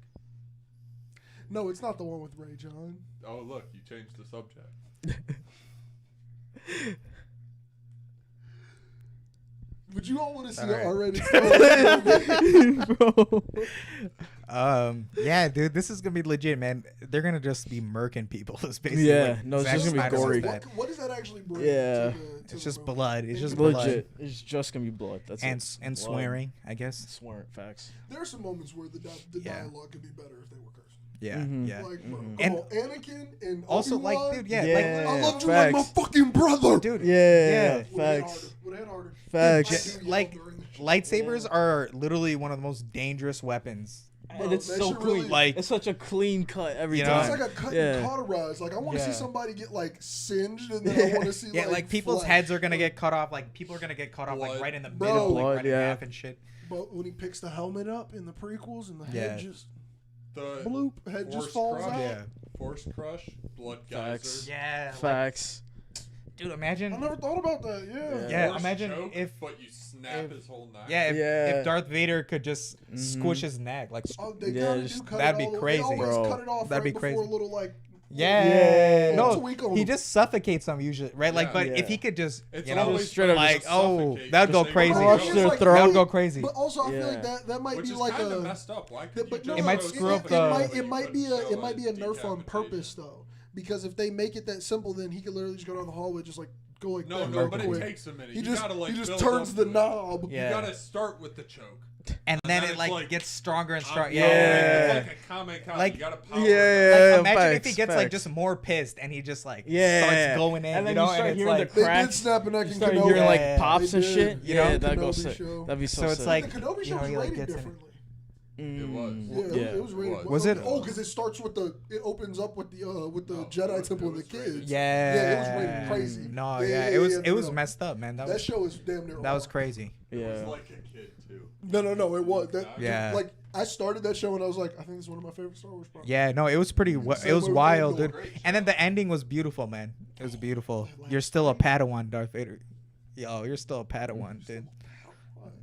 No, it's not the one with Ray John. Oh, look, you changed the subject. Would you all want to see All right. an R-rated Star Wars movie? Bro. Yeah, dude, this is gonna be legit, man. They're gonna just be murking people. It's basically Yeah, what no, it's Zack just gonna be Snyder was gory. that. What does that actually bring? Yeah. To the It's just movie? blood. It's just Legit. blood It's just gonna be blood. That's and it. and Blood. swearing, I guess. Swearing. Facts. There are some moments where the Yeah. dialogue could be better if they were cursed. Yeah, Mhm. yeah. Like, Mhm. come on, Anakin and Also, Obi-Wan, like, dude, yeah, Yeah. like, I loved you like my Facts. fucking brother. dude, Yeah. Would have hit Facts. harder. Would have hit harder. Facts. I do yell like during the show. lightsabers are literally one of the most dangerous weapons. And it's That so shit clean. really- Like- it's such a clean cut every You know, It's time. like a cut Yeah. and cauterize. Like I want to Yeah. see somebody get like singed, and then I want to see Yeah, like people's flesh. heads are gonna get cut off. Like people are gonna get cut off like Blood. right in the Bro. middle, like Blood, right in yeah. half and shit. But when he picks the helmet up in the prequels and the Yeah. head just The bloop, head Force just falls crush. out. Yeah, Force Crush, Blood Facts. Geyser. yeah. Like, Facts. dude, I imagine. never thought about that. Yeah. Yeah, Force imagine choke, if- but you snap if- his whole neck. Yeah, Yeah. if Darth Vader could just Mhm. squish his neck, like, Oh, they Yeah, kinda just- do cut that'd it be all the way. crazy. They always Bro. cut it off That'd right be crazy. before a little like. yeah, Yeah. no, Tweak 'em. he just suffocates them usually, right? Like, Yeah. but Yeah. if he could just, It's you know, always straight up like, just oh, suffocate that'd go because they crazy. don't Crush know their it's- throat. that would go crazy. But also, I feel Yeah. like that might Which be is like kind a. of messed up. Why could But you no, It might no, screw up it the- might, it might be a show nerf on decapitation. purpose though, because if they make it that simple, then he could literally just go down the hallway, just like go like No, that. no, real but it quick. takes a minute. He You just gotta like he just build turns up the to it. knob. Yeah. You gotta start with the choke. and then then it it's like like- gets stronger and stronger. No, Yeah, it's like a comic cop. Like- You gotta power Yeah, it up. yeah. like, imagine if facts, he gets like facts. just more pissed and he just like Yeah. starts going in, And then you know, you start and it's hearing the like They did cracks. snap a neck You in start Kenobi. hearing like Yeah, pops they and did. shit. You Yeah, know, that'd go Kenobi sick. show. That'd be so, So it's sick. like- The Kenobi you show know, was he, like, rated gets in it. differently. It was. Yeah, it was rated. Was it? Oh, because it starts with it opens up with the No, Jedi it Temple and the was rated. kids. yeah, Yeah, it was rated crazy. No, Yeah, yeah, yeah, it yeah, was no. messed up, man. That That was show is damn near. that was raw. crazy. It was Yeah. like a kid too. No, it was. Yeah. Like I started that show and I was like, I think this is one of my favorite Star Wars. Probably. Yeah, no, it was pretty. It Same was way with wild, Andor. dude. Great And then show. the ending was beautiful, man. It was beautiful. Like- You're still a Padawan, Darth Vader. Yo, you're still a Padawan, dude.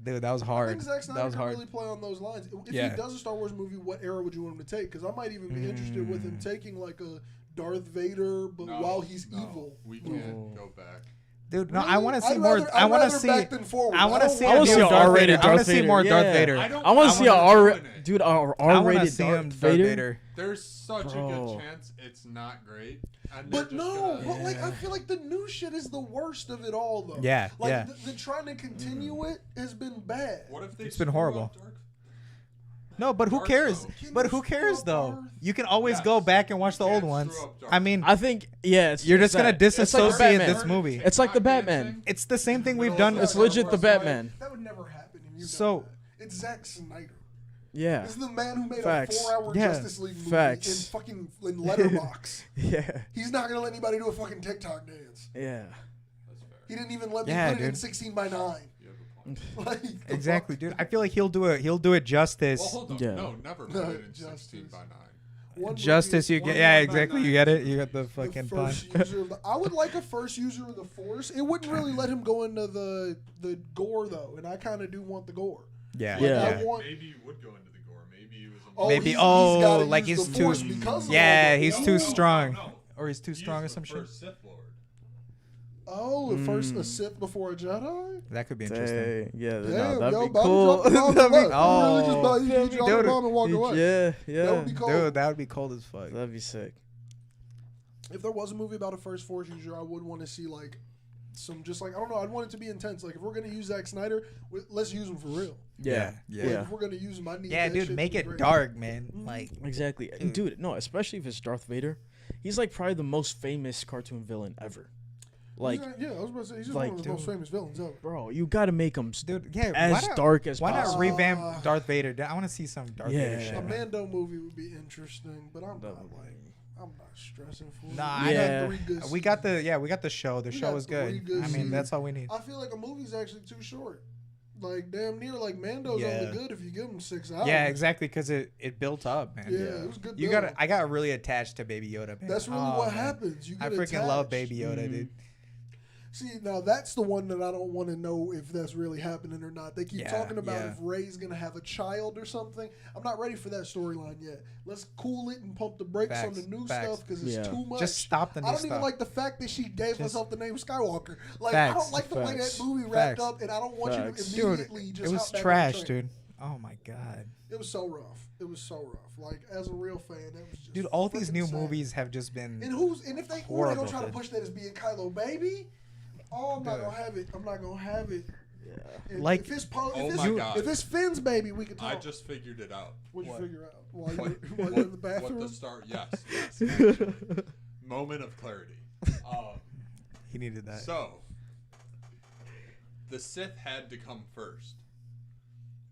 Dude, that was I hard. think Zack That Snyder was can hard. really play on those lines. If Yeah. he does a Star Wars movie, what era would you want him to take? Because I might even be interested with him taking like a Darth Vader, but No, while he's no, evil. we can't go back. Dude, no, Really? I want to see I'd more. rather- I I'd want to rather see. back than forward. I want to don't see I a wanna new see a Darth Vader. R-rated I want to Darth see Vader. more Darth Yeah. Vader. I don't. I want to see a wanna R, ruin it. dude, a I want to R-rated see Darth him, Darth Vader. Vader. There's such a Bro. good chance it's not great. And they're But just no, gonna- but like I feel like the new shit is the worst of it all, though. Yeah, like yeah. The trying to continue it has been bad. What if they? It's been screw horrible. up Dark- No, but who Darth, cares? though. But who cares though? Darth? You can always Yes. go back and watch You the old can't ones. screw up Darth. I mean, I think you're just gonna that. It's like the disassociate Batman. this movie. It's like the Not Batman. dancing. It's the same thing we've Middle done. of It's the legit the Darth. Batman. That would never happen. And you've So- done that. It's Zack Snyder. Yeah. This is the man who made Facts. a 4-hour Yeah. Justice League movie Facts. in fucking Letterbox. Yeah. He's not gonna let anybody do a fucking TikTok dance. Yeah. That's fair. He didn't even let me Yeah, put it in dude. 16:9. You have a point. Like, the Exactly, fuck? dude. I feel like he'll do it justice. Well, hold on. Yeah. No, never No, put it in Justice. 16:9. One Justice, you movie- get. Yeah, one exactly. You get it. You got the fucking pun. first user of the, I would like a first user of the Force. It wouldn't really let him go into the gore though, and I kind of do want the gore. Yeah. Yeah. I want. Maybe he would go into the gore. Maybe he was. Oh, Maybe- he's oh, gotta like use he's the too- Force because of Yeah, all the- he's too Oh. strong. Or he's too He's strong or the some shit. first Sith Lord. Oh, the first a Sith before a Jedi. That could be interesting. Dang. Yeah. Damn, No, that'd yo, be Bobby cool. dropped the bomb That'd be and left. He really just Oh. he dropped the Dude, bomb and walked away. Yeah. That Yeah. would be cool. Dude, that would be cold as fuck. That'd be sick. If there was a movie about a first Force user, I would want to see like some just like I don't know. I'd want it to be intense. Like if we're gonna use Zack Snyder, let's use him for real. Yeah. Yeah. Like, Yeah. if we're gonna use him, I need Yeah, that dude, shit make to be it great. dark, man. Like, Exactly. And dude, no, especially if it's Darth Vader. He's like probably the most famous cartoon villain ever. Like, yeah, I was about to say he's just like, one of the most famous villains ever. bro, you gotta make him dude, yeah. as why not, dark as Why not possible. revamp Darth Vader? I want to see some Darth Vader Yeah. shit. A man. Mando movie would be interesting, but I'm That not would like I'm not stressing for it. Nah, We Yeah. got 3 good We got seasons. we got the show. The We show got was 3 good. good I mean, seasons. that's all we need. I feel like a movie's actually too short. Like damn near like Mando's Yeah. only good if you give him 6 hours. Yeah, exactly, because it built up, man. Yeah, it was good. You build. I got really attached to Baby Yoda, man. That's really Oh, what man. happens. You I get freaking love attached. Baby Yoda, dude. See, now that's the one that I don't want to know if that's really happening or not. They keep Yeah, talking about yeah. if Rey's gonna have a child or something. I'm not ready for that storyline yet. Let's cool it and pump the brakes on Facts, the new facts. stuff because it's Yeah. too much. Just stop the new I don't stuff. even like the fact that she gave Just- herself the name Skywalker. Like I Facts, don't like the way facts, that movie wrapped facts. up, and I don't want Facts. you to Dude, immediately just. it was hop back on trash, the train. dude. Oh my god. It was so rough. It was so rough. Like as a real fan, that was just. Dude, all these freaking new sad. movies have just been And if they horrible, gonna try to dude. push that as being Kylo baby, oh I'm not Dude. gonna have it. I'm not gonna have it. If, Like- if it's Oh if my it's, God. if it's Finn's baby, we can talk. I just figured it out. What'd you What? figure out while you What, were in the what bathroom? the start? Yes. Yes. Moment of clarity. he needed that. So, the Sith had to come first.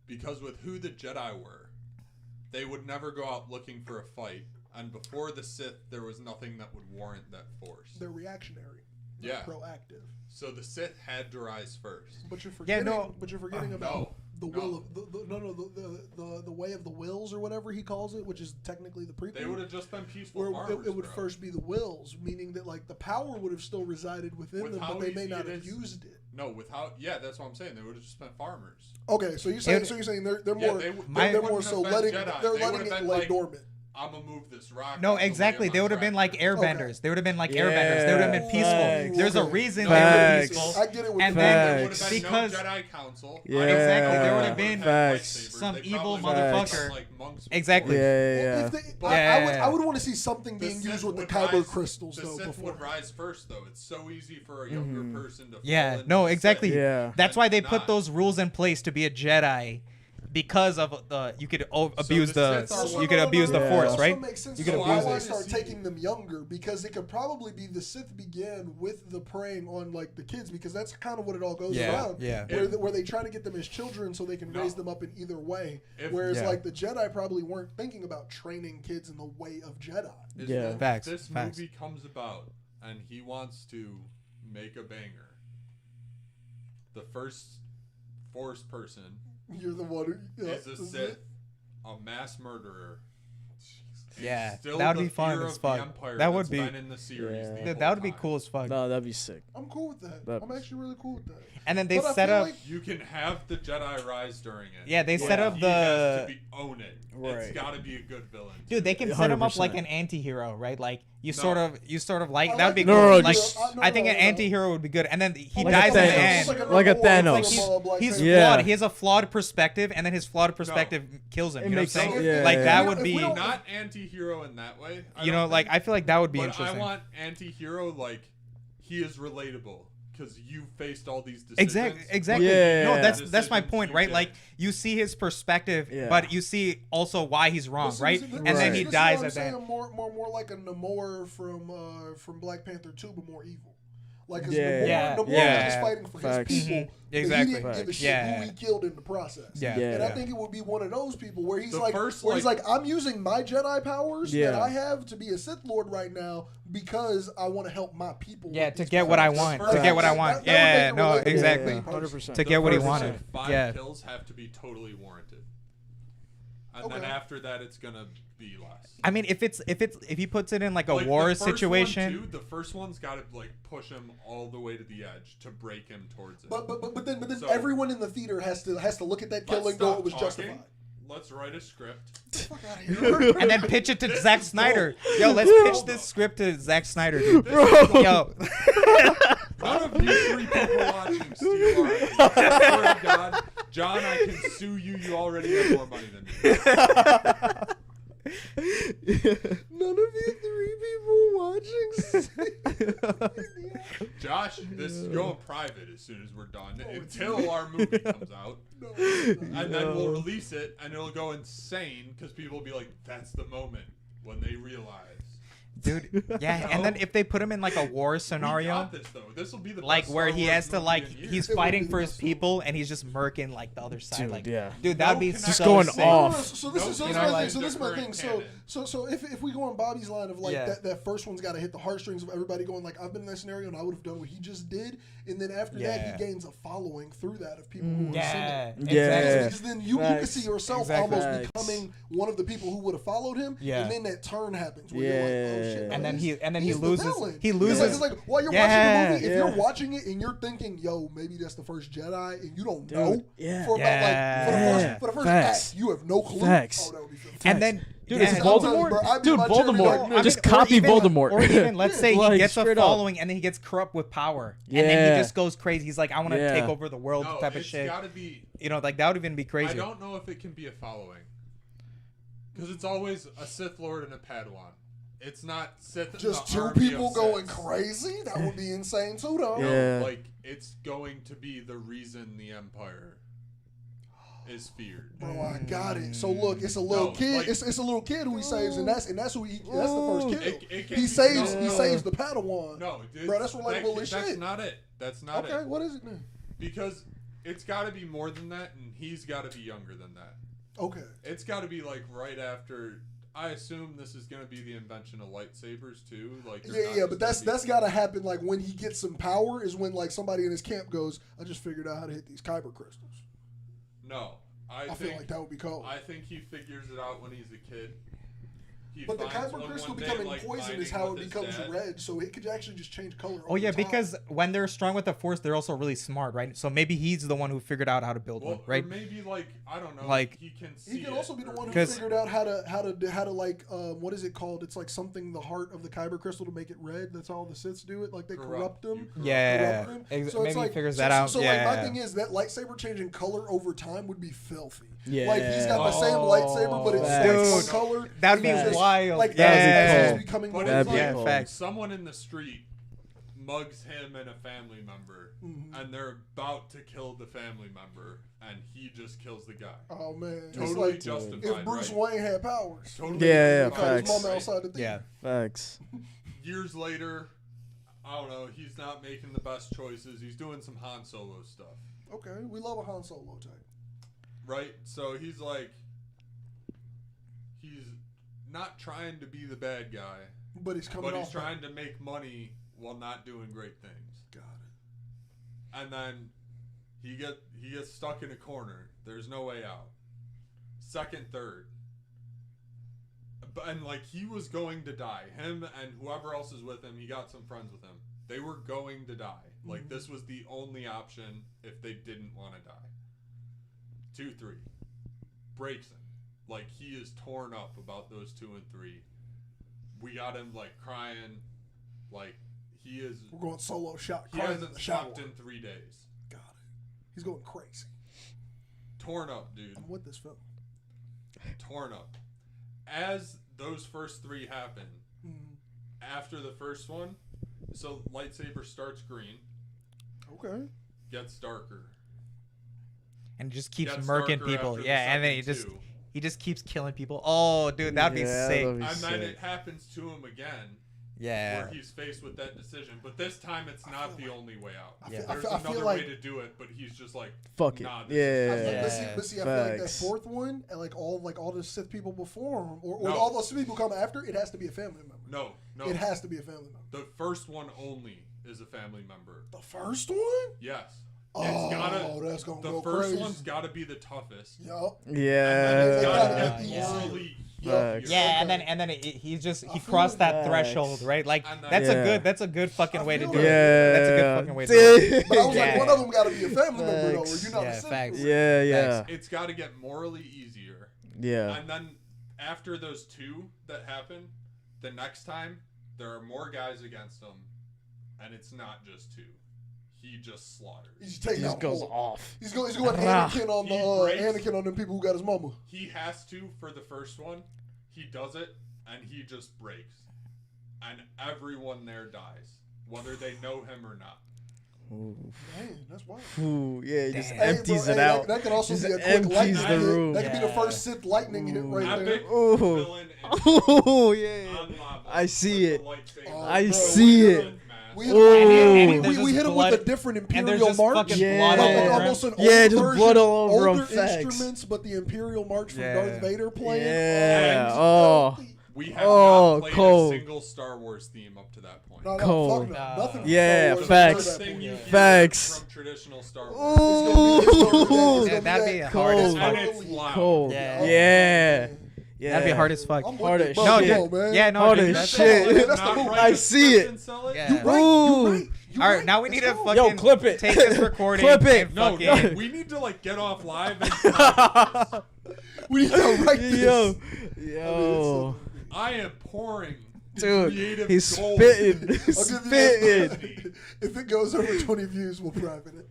Because with who the Jedi were, they would never go out looking for a fight. And before the Sith, there was nothing that would warrant that force. They're reactionary. They're Yeah. proactive. So the Sith had to rise first. But you're forgetting. no. But you're forgetting No. about the No. will of the way of the wills or whatever he calls it, which is technically the prequel. They would have just been peaceful Where farmers, it would bro. first be the wills, meaning that like the power would have still resided within With them, how but they may easy not it have is- used it. No, without that's what I'm saying. They would have just been farmers. Okay, so you're saying they're Yeah, more they they're wouldn't more have so been letting Jedi. they're They letting would've it been lay like, dormant. I'm gonna move this rock. No, out of the way exactly. of They my would have been like tractor. airbenders. They would have been like Yeah, airbenders. They would have been peaceful. facts. There's a Okay. reason Facts. they were peaceful. I get it with And the then There would Matrix. have been because- no Jedi Council. Yeah. Exactly, there would have been Facts. some They evil probably would've been, motherfucker. like, monks Exactly. before. Yeah. If they, But- I would want to see something The being Sith used with the would kyber rise- crystals the though. Sith Before would rise first, though. It's so easy for a younger person to. fall Yeah, into no, the exactly. Sith. Yeah. That's why they put Not. those rules in place to be a Jedi, because of the you could abuse the Sith are you could abuse the Yeah. Force, Also right? makes sense You as could to why abuse they it. start taking them younger because it could probably be the Sith began with the preying on like the kids because that's kind of what it all goes Yeah, around. yeah. Where they try to get them as children so they can No. raise them up in either way. If- Whereas Yeah. like the Jedi probably weren't thinking about training kids in the way of Jedi. Is Yeah. that Facts, This facts. movie comes about, and he wants to make a banger. The first Force person You're the one who is a this is Sith, it. a mass murderer. and Yeah, still that would the be fun fear as of the fuck. Empire That would that's be- been in the series Yeah. the Dude, whole that would be time. cool as fuck. No, that'd be sick. I'm cool with that. That- I'm actually really cool with that. And then they But I set feel up. like- You can have the Jedi rise during it. Yeah, they set Yeah. up He has to the. own it. It's Right. got to be a good villain. Dude, they can set him up like 100%. an anti-hero, right? Like you No. sort of like I that would be like cool. No, no, like just- I think an anti-hero would be good. And then he Like dies a in the Thanos. end. Like a normal Thanos. Like Black he's Panther. Yeah. flawed. He has a flawed perspective, and then his flawed perspective kills him. It You know what I'm makes saying? sense. Yeah, like yeah, that yeah. would If we be. don't- Not anti-hero in that way. You know, like I feel like that would be but interesting. I want anti-hero like he is relatable because you faced all these decisions. Exactly. Yeah. No, that's Decisions my point, you right? did. Like you see his perspective, Yeah. but you see also why he's wrong, This is- right? this- And this then is- he this is dies what I'm at that. saying, more like a Namor from Black Panther 2, but more evil. Like, cause Yeah. Namor Yeah. was just fighting for Facts. his people. Mhm. But Exactly. he didn't give a Facts. shit Yeah. who he killed in the process. Yeah. Yeah. And I think it would be one of those people where he's The like, first, I'm using my Jedi powers that Yeah. I have to be a Sith Lord right now because I want to help my people. Yeah, with to these get what I powers. want. Facts. To get what I That- want. that would make Yeah, it no, relatable. exactly. Yeah, 100%. To get what he first, wanted. like, 5 Yeah. kills have to be totally warranted. And then Okay. after that, it's gonna be less. I mean, if he puts it in like a Like, war the first situation. one too, the first one's got to like push him all the way to the edge to break him towards it. But then So- everyone in the theater has to look at that kill Let's and go, stop it was talking. justified. Let's write a script. Get the fuck out of here. And then pitch it to This Zack is Snyder. gold. Yo, let's This is pitch gold, this though. script to Zack Snyder, dude. This is gold. Yo. None of you 3 people watching steal our idea. I swear to God, John, I can sue you. You already have more money than me. None of you 3 people watching. Josh, this is going private as soon as we're done until our movie comes out. No, it's not. And then we'll release it, and it'll go insane because people will be like, "That's the moment when they realize." Dude, yeah, and then if they put him in like a war We scenario, got this though. This will be the like best where Star he Wars has to movie like in years. he's It would fighting be for the his best people and he's just murking like the other side, Dude, like yeah. dude, that'd be Just so going sick. off. So this is No, my like- thing. So this is my current thing. So canon. if we go on Bobby's line of like Yeah. that first one's got to hit the heartstrings of everybody going like I've been in that scenario and I would have done what he just did, and then after that Yeah. he gains a following through that of people who are Yeah, similar. Yeah. Because then you can Facts. see yourself Exactly. almost Facts. becoming one of the people who would have followed him. Yeah. And then that turn happens where you're like, oh shit. no, And then he's- he he's the loses- villain. he It's loses- like while you're Yeah. watching the movie, if Yeah. you're watching it and you're thinking, yo, maybe that's the first Jedi, and you don't Dude, know yeah. for about like Yeah. for the first Facts. act, you have no clue. Facts. Oh, that would be filthy. And then Dude, yeah, it's I'm telling you, Voldemort. bro, I'd be Dude, my cherry Voldemort. dog. Just or copy even- Voldemort. Or even let's say he Like, gets a straight up. following and then he gets corrupt with power, and then Yeah. he just goes crazy. He's like, I want to Yeah. take over the world, No, type of it's shit. gotta be. You know, like that would even be I crazy. don't know if it can be a following, because it's always a Sith Lord and a Padawan. It's not Sith. and Just the two army people of going Siths. crazy? That would be insane too, though. No, Yeah. like it's going to be the reason the Empire is feared. Bro, I got it. So look, it's a little No, kid. like- it's a little kid who he saves, and that's who he. That's the first kill. It can He be- saves. no, He no. saves the Padawan. No, dude, Bro, that's relatable as That's shit. not it. That's not Okay, it. what is it then? Because it's got to be more than that, and he's got to be younger than that. Okay. It's got to be like right after. I assume this is going to be the invention of lightsabers too. Like they're not Yeah, just but gonna that's be- got to happen. Like when he gets some power, is when like somebody in his camp goes, "I just figured out how to hit these kyber crystals." No, I I feel think like that would be cold. I think he figures it out when he's a kid. He But the finds kyber one crystal one day, becoming like, poison is mining how it with his becomes dad. red, so it could actually just change color. Oh yeah, over time. because when they're strong with the Force, they're also really smart, right? So maybe he's the one who figured out how to build Well, one, right? or maybe like I don't know. Like- he can see. he can it, also be the or- one who 'Cause- figured out how to like what is it called? It's like something the heart of the kyber crystal to make it red. That's how the Siths do it. Like they corrupt them. You corrupt Yeah. corrupt them. Ex- So maybe it's he like, figures so, that out. So like my Yeah. thing is that lightsaber changing color over time would be filthy. Yeah. Like he's got the same Oh, lightsaber, but it's facts. like one color. That'd be and he's just, wild. Like Yeah. as Cool. he's becoming But That'd it's be like cool. facts. someone in the street mugs him and a family member, Mhm. and they're about to kill the family member, and he just kills the guy. Oh man, it's Totally like justified, if Bruce right? Wayne had powers. Totally Yeah, He caught his facts. mama outside the Yeah. theater. Facts. Years later, I don't know. He's not making the best choices. He's doing some Han Solo stuff, Okay, we love a Han Solo type. right? So he's like, he's not trying to be the bad guy, But he's coming but he's off. trying to make money while not doing great things. Got it. And then he gets stuck in a corner. There's no way out. Second, third. And like he was going to die. Him and whoever else is with him, he got some friends with him. They were going to die. Like this was the only option if they didn't want to die. 2, 3. Breaks him. Like he is torn up about those 2 and 3. We got him like crying. Like he is. We're going solo shot. He crying in hasn't the shower. slept in 3 days. Got it. He's going crazy. Torn up, dude. I'm with this film. Torn up. As those first 3 happen, after the first one, so lightsaber starts green, Okay. Gets darker. And just keeps Gets murking darker people. after the Yeah, and then second he just keeps killing people. Oh, dude, that'd be Yeah, sick. that'd be And then sick. it happens to him again, Yeah. where he's faced with that decision. But this time, it's not the only way out. Yeah. I There's feel another like way to do it, but he's just like, Fuck it. nah, this Yeah. But see, I feel like that Facts. fourth one, and like all the Sith people before him, or No. all those Sith people come after, it has to be a family member. No. It has to be a family member. The first one only is a family member. The first one? Yes. Oh, that's gonna The go first crazy. one's got to be the toughest. Yup. Yeah. It's gotta get Yeah. morally Yup. Facts. Yeah, Okay. and then he feel crossed that Facts. threshold, right? Like And then- that's a good fucking way to feel do like- it. Yeah. That's a good fucking way to do it. But I was Yeah. like, one of them got to be a family member, though, or Facts. you're not Yeah, a Sith. facts. Yeah. It's got to get morally easier. Yeah. And then after those two that happen, the next time there are more guys against him, and it's not just two. He just slaughters. He's He taking just out goes whole. off. He's going Rah. Anakin on He the breaks. Anakin on them people who got his mama. He has to for the first one. He does it, and he just breaks. And everyone there dies, whether they know him or not. Ooh. Man, that's wild. Ooh, yeah, he just Damn. empties Hey, it bro, out. That could also Just be a quick empties lightning the hit. room. That could be the Yeah. first Sith lightning hit right there. Epic Ooh. villain and Oh yeah. on lava I see with it. the lightsaber. Oh, I bro, see we it. hit him- We Ooh. there's we just hit him blood- with a different and there's Imperial just March. fucking Yeah. blood all Like over almost him. an Yeah, old just version, blood all over older him, facts. instruments, but the Imperial March from Yeah. Darth Vader playing. Yeah. Oh, Oh. We have Oh, not played cold. a single Star Wars theme up to that point. no, Cold. fuck no. Nothing. from Yeah, Star Wars facts. up to that Thing you point. hear Facts. from traditional Star Wars. Ooh. Yeah, that'd be hard Cold. as And fuck. it's loud. Cold. Yeah. Yeah. Yeah. That'd be hard as fuck. I'm Hard with as it, bro. shit. Come No, on, man. Yeah, no, Hard dude, as that's shit. That's the Not move. write I a see script it. and sell it? Yeah. You right. Ooh. You right. You All right, right. now we need to Let's go. fucking Yo, clip it. take this recording. Clip it. and No, fucking- we need to like get off live and We need to write this. Yo. I mean, Yo. I am pouring Dude, creative he's gold. spitting. I'll give you Spitting. If it goes over 20 views, we'll private it.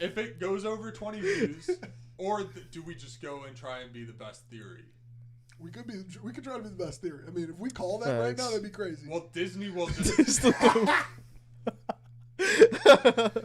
If it goes over 20 views, or do we just go and try and be the best theory? We could try to be the best theory. I mean, if we call that right now, Facts. that'd be crazy. Well, Disney will just.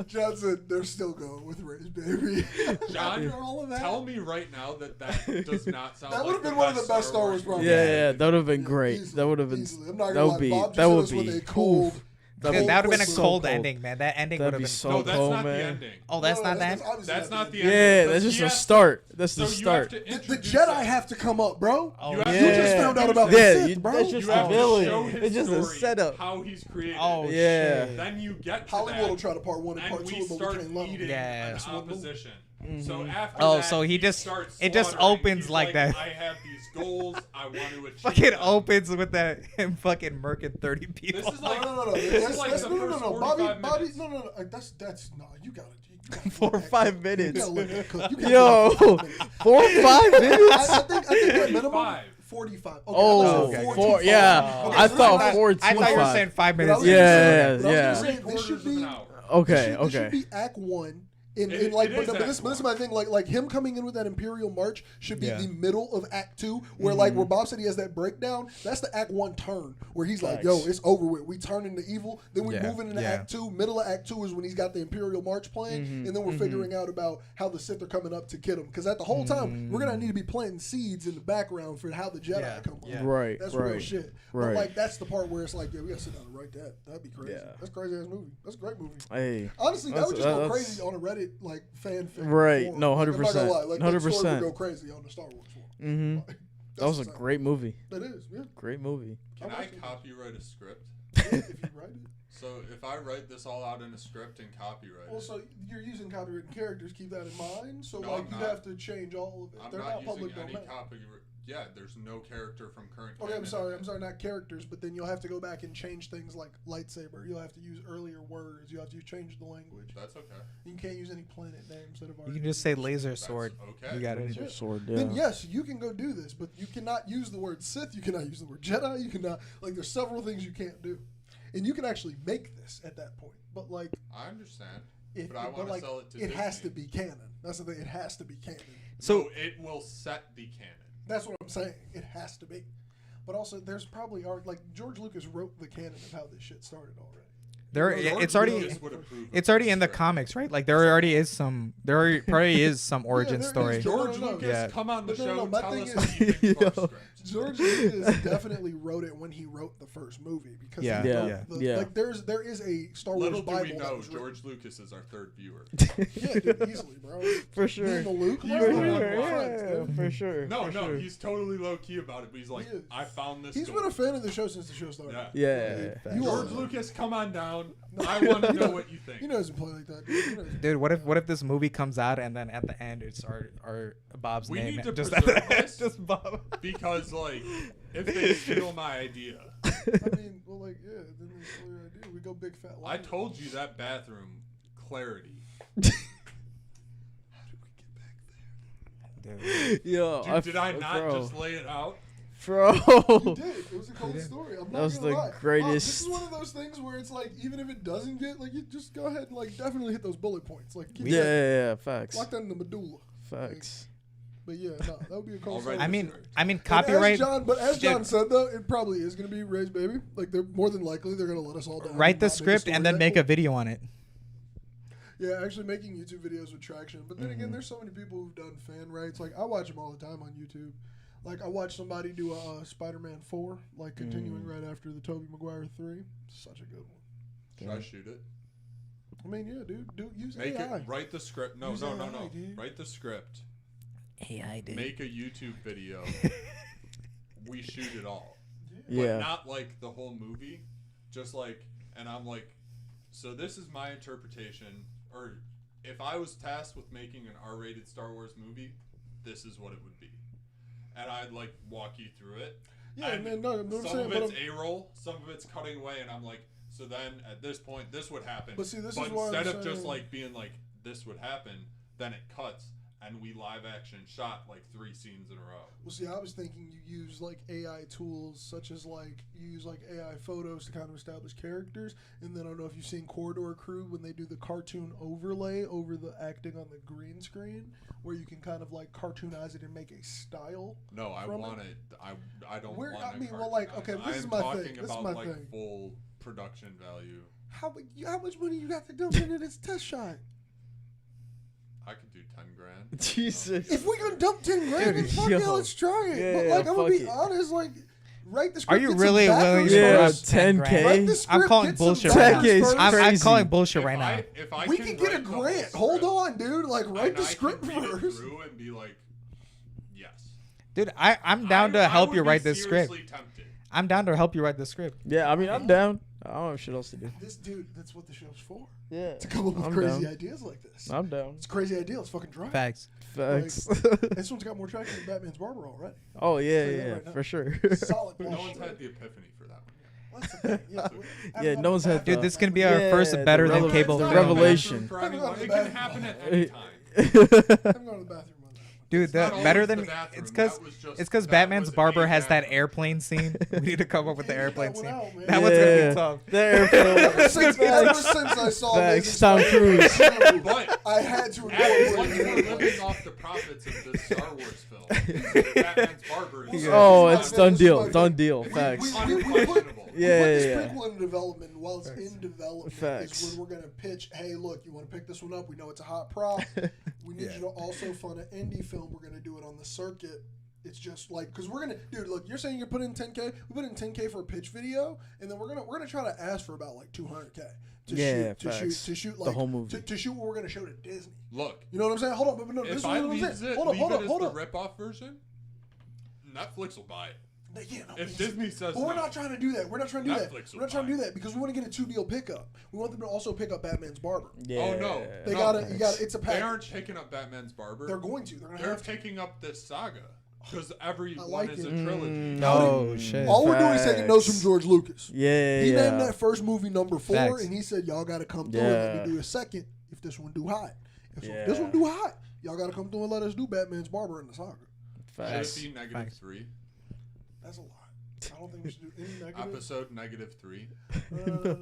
Johnson, they're still going with Rage Baby. John, After all of that. tell me right now that does not sound That like would've been one of the best Star Wars Yeah, Yeah, yeah, that would have been great. Easily, That would have been. easily. I'm not That gonna would lie. be. Bob That just hit would us with be a cold. That'd Dude, be that would have been a so cold cold. ending, man. That ending That'd would have be been so No, that's cold, not man. the ending. Oh, that's not that. obviously That's not the ending. ending. Yeah, because that's just he a has to- start. That's So the you have start. to The introduce Jedi us. have to come up, bro. Oh, You have You to just Yeah. found out introduce about us. the Yeah, Sith, bro. that's just You a have to villain. show his It's just a story, setup. how he's created. Oh, it. Yeah. shit. Then you get to Hollywood that, will try to part one and and part two, we but we start can't let eating them. Yeah. an opposition. Mm-hmm. So after Oh, that, so he just- starts it just slaughtering. opens He's like that. I have these goals. I want to achieve. Fucking them. opens with that him fucking murking 30 people. This is like No. This is like That's, the no. first Bobby, 45 minutes. no. That's no. You got it. 4 or 5 minutes. You gotta let that cook. You can't Yo, let that cook. 4 or 5 minutes. I think at minimum 45. 45. Okay, Oh, I thought okay. 4. Yeah, Okay, I so thought this is- 4 I thought you were 25. saying 5 But I minutes. was Yeah, gonna say- but I was yeah. gonna say, this Three-quarters should of be an hour. Okay, This should okay. be Act 1. In It- like, it but, is no, but Act this is my one. thing. Like him coming in with that Imperial March should be Yeah. the middle of Act 2, where like where Bob said he has that breakdown. That's the Act 1 turn where he's like, Facts. "Yo, it's over with. We turn into evil." Then we Yeah, move into yeah. Act 2. Middle of Act 2 is when he's got the Imperial March playing, and then we're figuring out about how the Sith are coming up to get him. Because at the whole time, we're gonna need to be planting seeds in the background for how the Jedi Yeah, come up. yeah. Right, That's real right. shit. But right. like that's the part where it's like, yeah, we gotta sit down and write that. That'd be crazy. Yeah. That's a crazy ass movie. That's a great movie. Hey, Honestly, that That's- would just go that's- crazy on a Reddit like fanfic. Right. forum. No, Like, I'm not gonna 100%. lie. Like, that story 100%. would go crazy on the Star Wars forum. mm-hmm. Like, That that's was a insane. great movie. That is, yeah. Great movie. Can I'll I watch it. copyright a script? Yeah, if you write it. So if I write this all out in a script and copyright Well, it, so you're using copywritten characters. Keep that in mind. So No, like I'm you not. have to change all of it. I'm They're not not public using any domain. copyright. Yeah, there's no character from current. Okay, I'm canon sorry. in I'm sorry. Not characters, but then you'll have to go back and change things like lightsaber. You'll have to use earlier words. You have to change the language. That's okay. You can't use any planet names that have You already. can just say laser sword. okay. You got it. Legit. Sword. Yeah. Then yes, you can go do this, but you cannot use the word Sith. You cannot use the word Jedi. You cannot there's several things you can't do, and you can actually make this at that point. But like, I understand. if But I wanna like, sell it to it has to Disney. be canon. That's the thing. It has to be canon. So- So it will set the canon. That's what I'm saying. It has to be. But also, there's probably art like George Lucas wrote the canon of how this shit started already. it's already in the comics, right? Like there probably is some origin story. George Lucas, come on the show. My Tell thing us is, what you think of our script. George Lucas definitely wrote it when he wrote the first movie because like there is a Star Wars Little Bible. do we know, that George Lucas is our third viewer. Yeah, dude, easily, bro. For sure. Me and the Luke, For sure. No, he's totally low key about it, but he's like, I found this. He's been a fan of the show since the show started. Yeah. George Lucas, come on down. I want to know what you think. He doesn't play like that, dude. Dude, what if this movie comes out and then at the end it's our Bob's We name? need to just preserve this just Bob. because, like, if they steal my idea, I mean, well, like, yeah, then they steal your idea. We go big fat. I told you that bathroom clarity. How did we get back there? Dude. Yo, Dude, did I not just lay it out? Bro. You did. It was a cool story. I'm not That was gonna the lie. greatest. This is one of those things where it's like, even if it doesn't get, like, you just go ahead and, like, definitely hit those bullet points. Like, keep Yeah, facts. lock that in the medulla. Facts. But yeah, no, that would be a cool story. I mean, And copyright. as John said, though, it probably is going to be Ray's baby. Like, they're more than likely they're going to let us all down. Write the script and then make a video on it. Yeah, actually making YouTube videos with traction. But then again, there's so many people who've done fan rights. Like, I watch them all the time on YouTube. Like, I watched somebody do a Spider-Man 4, like, continuing right after the Tobey Maguire 3. Such a good one. Should I shoot it? I mean, yeah, dude. Use Make AI. it. Write the script. No. Use AI, dude. Write the script. AI did. Make a YouTube video. We shoot it all. Yeah. But not like the whole movie. Just like, and I'm like, so this is my interpretation. Or if I was tasked with making an R-rated Star Wars movie, this is what it would be. And I'd like walk you through it. Yeah, and no, I'm some saying, of it's A-roll, some of it's cutting away, and I'm like, so then at this point, this would happen. But see, this but is why instead I'm of just saying- like being like, this would happen, then it cuts, and we live action shot like 3 scenes in a row. Well, see, I was thinking you use like AI tools, such as like you use like AI photos to kind of establish characters, and then I don't know if you've seen Corridor Crew when they do the cartoon overlay over the acting on the green screen, where you can kind of like cartoonize it and make a style. No, I from want it. I don't Where- want I it mean, well, like, okay, this is my thing. talking This is about my like thing. full production value. How much money you got to dump into this test shot? I could do 10 grand. Jesus. If we gonna dump 10 grand, then Dude, fuck yo. yeah, let's try it. Yeah, But like, I'm gonna fuck be it. honest, like, write the script. Are you get some really willing backers to Yeah, first. drop 10 10K? Write the I'm script, calling get some bullshit backers right 10K is first. I'm crazy. calling bullshit right now. If I We can can get a write the whole grant. Hold script, on, dude. Like, write and the I script can read it first. through and be like, yes. Dude, I'm down to help you write this script. Tempted. I'm down to help you write this script. Yeah, I mean, I'm down. I don't have shit else to do. This dude, that's what the show's for. Yeah. To come up with I'm crazy down. ideas like this. I'm down. It's a crazy idea. Let's fucking try it. Facts. Facts. This one's got more traction than Batman's Barber already. Oh, yeah, Say that yeah, right now. for sure. Solid No bullshit. one's had the epiphany for that one. That's the thing. Yeah, Yeah, no one's had Dude, the- this can be our Yeah, first the better than rele- cable the video. revelation. For anyone. It can happen at Eh, any time. I'm going to the bathroom on that one. Dude, It's not the better always than the bathroom. it's because That was just- it's because that Batman's was barber a has that bathroom. airplane scene. We need to come up with the Hey, airplane that scene. one out, man. That one's gonna Yeah. be tough. The airplane. Ever since I saw Facts. Amazing Tom Spider-Man Cruise. 2, But I had to as record much it. we're living off the profits of this Star Wars film, Batman's barber is Oh, This it's is done my deal. thing. Done deal. We- Facts. we put- unquestionable. We Yeah, put this yeah, yeah. prequel in development. While it's in development, Facts. is when we're gonna pitch. Hey, look, you want to pick this one up? We know it's a hot prop. We need you to also fund an indie film. We're gonna do it on the circuit. It's just like because we're gonna, dude. Look, you're saying you're putting in 10K. We put in 10K for a pitch video, and then we're gonna try to ask for about like 200K Yeah, to facts. shoot The like whole movie. to shoot what we're gonna show to Disney. Look, You know what I'm saying? Hold on, but no, this if is I what I'm leave saying. it, Hold on, leave hold it on, as hold the on. rip-off version, Netflix will buy it. Yeah, no, If Disney says but we're no. not trying to do that. We're not trying to do that. Netflix will We're not trying to buy do that because we want to get a 2 deal pickup. We want them to also pick up Batman's barber. Yeah. Oh no, They no. gotta, you gotta. It's a They package. aren't taking up Batman's barber. They're going to. They're gonna They're have to. taking up this saga because every I one like is it. a trilogy. No shit. All we're doing is taking notes from Facts. George Lucas. Yeah, He yeah. named that first movie number 4, Facts. and he said, "Y'all gotta come through and let Yeah. me do a second if this one do hot. If Yeah. this one do hot, y'all gotta come through and let us do Batman's barber in the saga." Should Facts. it be negative Facts. 3? That's a lot. I don't think we should do any negative. Episode negative 3. No.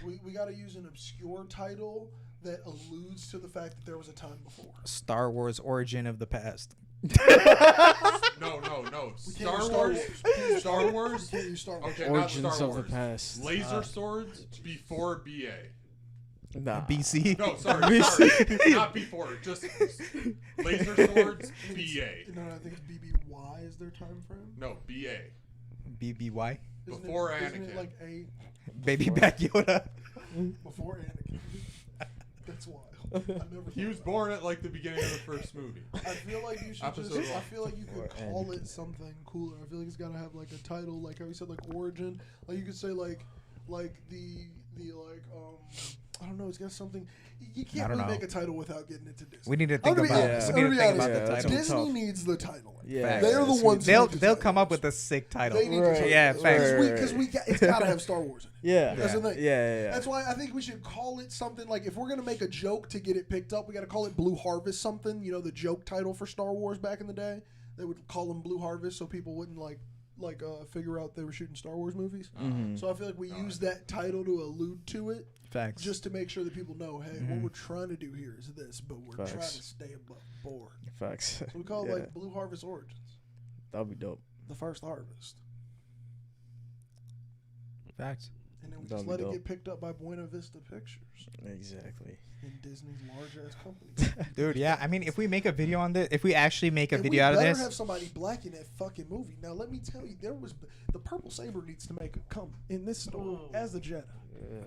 We gotta use an obscure title that alludes to the fact that there was a time before. Star Wars Origin of the Past. No. We Star can't Wars. use Star Wars. We can't use Star Wars. Okay, Origins not Star of Wars. the past. Laser swords before BA. Nah. BC. No, sorry, not before. Just laser swords BA. No, I think it's BBY is their time frame. No, BA. BBY. Before isn't Anakin. it like A Baby back Yoda. before Anakin? That's wild. I never. He was born at like the beginning of the first movie. I feel like you should Episode just. I one. feel like you could call it something cooler. I feel like it's gotta have like a title, like how you said, like origin. Like you could say like the like I don't know. It's got something. You I can't don't really know. make a title without getting into Disney. We need to I'm think gonna be about. honest. We need to I'm think gonna be about the honest. title. Disney tough. needs the title. Yeah, They're the it's ones. They'll who they'll need come the up with titles. a sick title. They need Right. to Yeah, facts. because it's gotta have Star Wars in it. Yeah. That's the thing. Yeah. That's why I think we should call it something like, if we're gonna make a joke to get it picked up, we gotta call it Blue Harvest something. You know, the joke title for Star Wars back in the day. They would call them Blue Harvest so people wouldn't figure out they were shooting Star Wars movies. Mhm. So I feel like we use that title to allude to it, Facts. just to make sure that people know, hey, what we're trying to do here is this, but we're Facts. trying to stay above board. Facts. So we call it Yeah. like Blue Harvest Origins, That'd be dope. the first harvest, Facts. and then we That'd just be let it dope. get picked up by Buena Vista Pictures Exactly. and Disney's large ass company. Dude, yeah. I mean, if we make a video on this, if we actually make a And video out of we this, better have somebody black in that fucking movie. Now let me tell you, the purple saber needs to come in this story as the Jedi.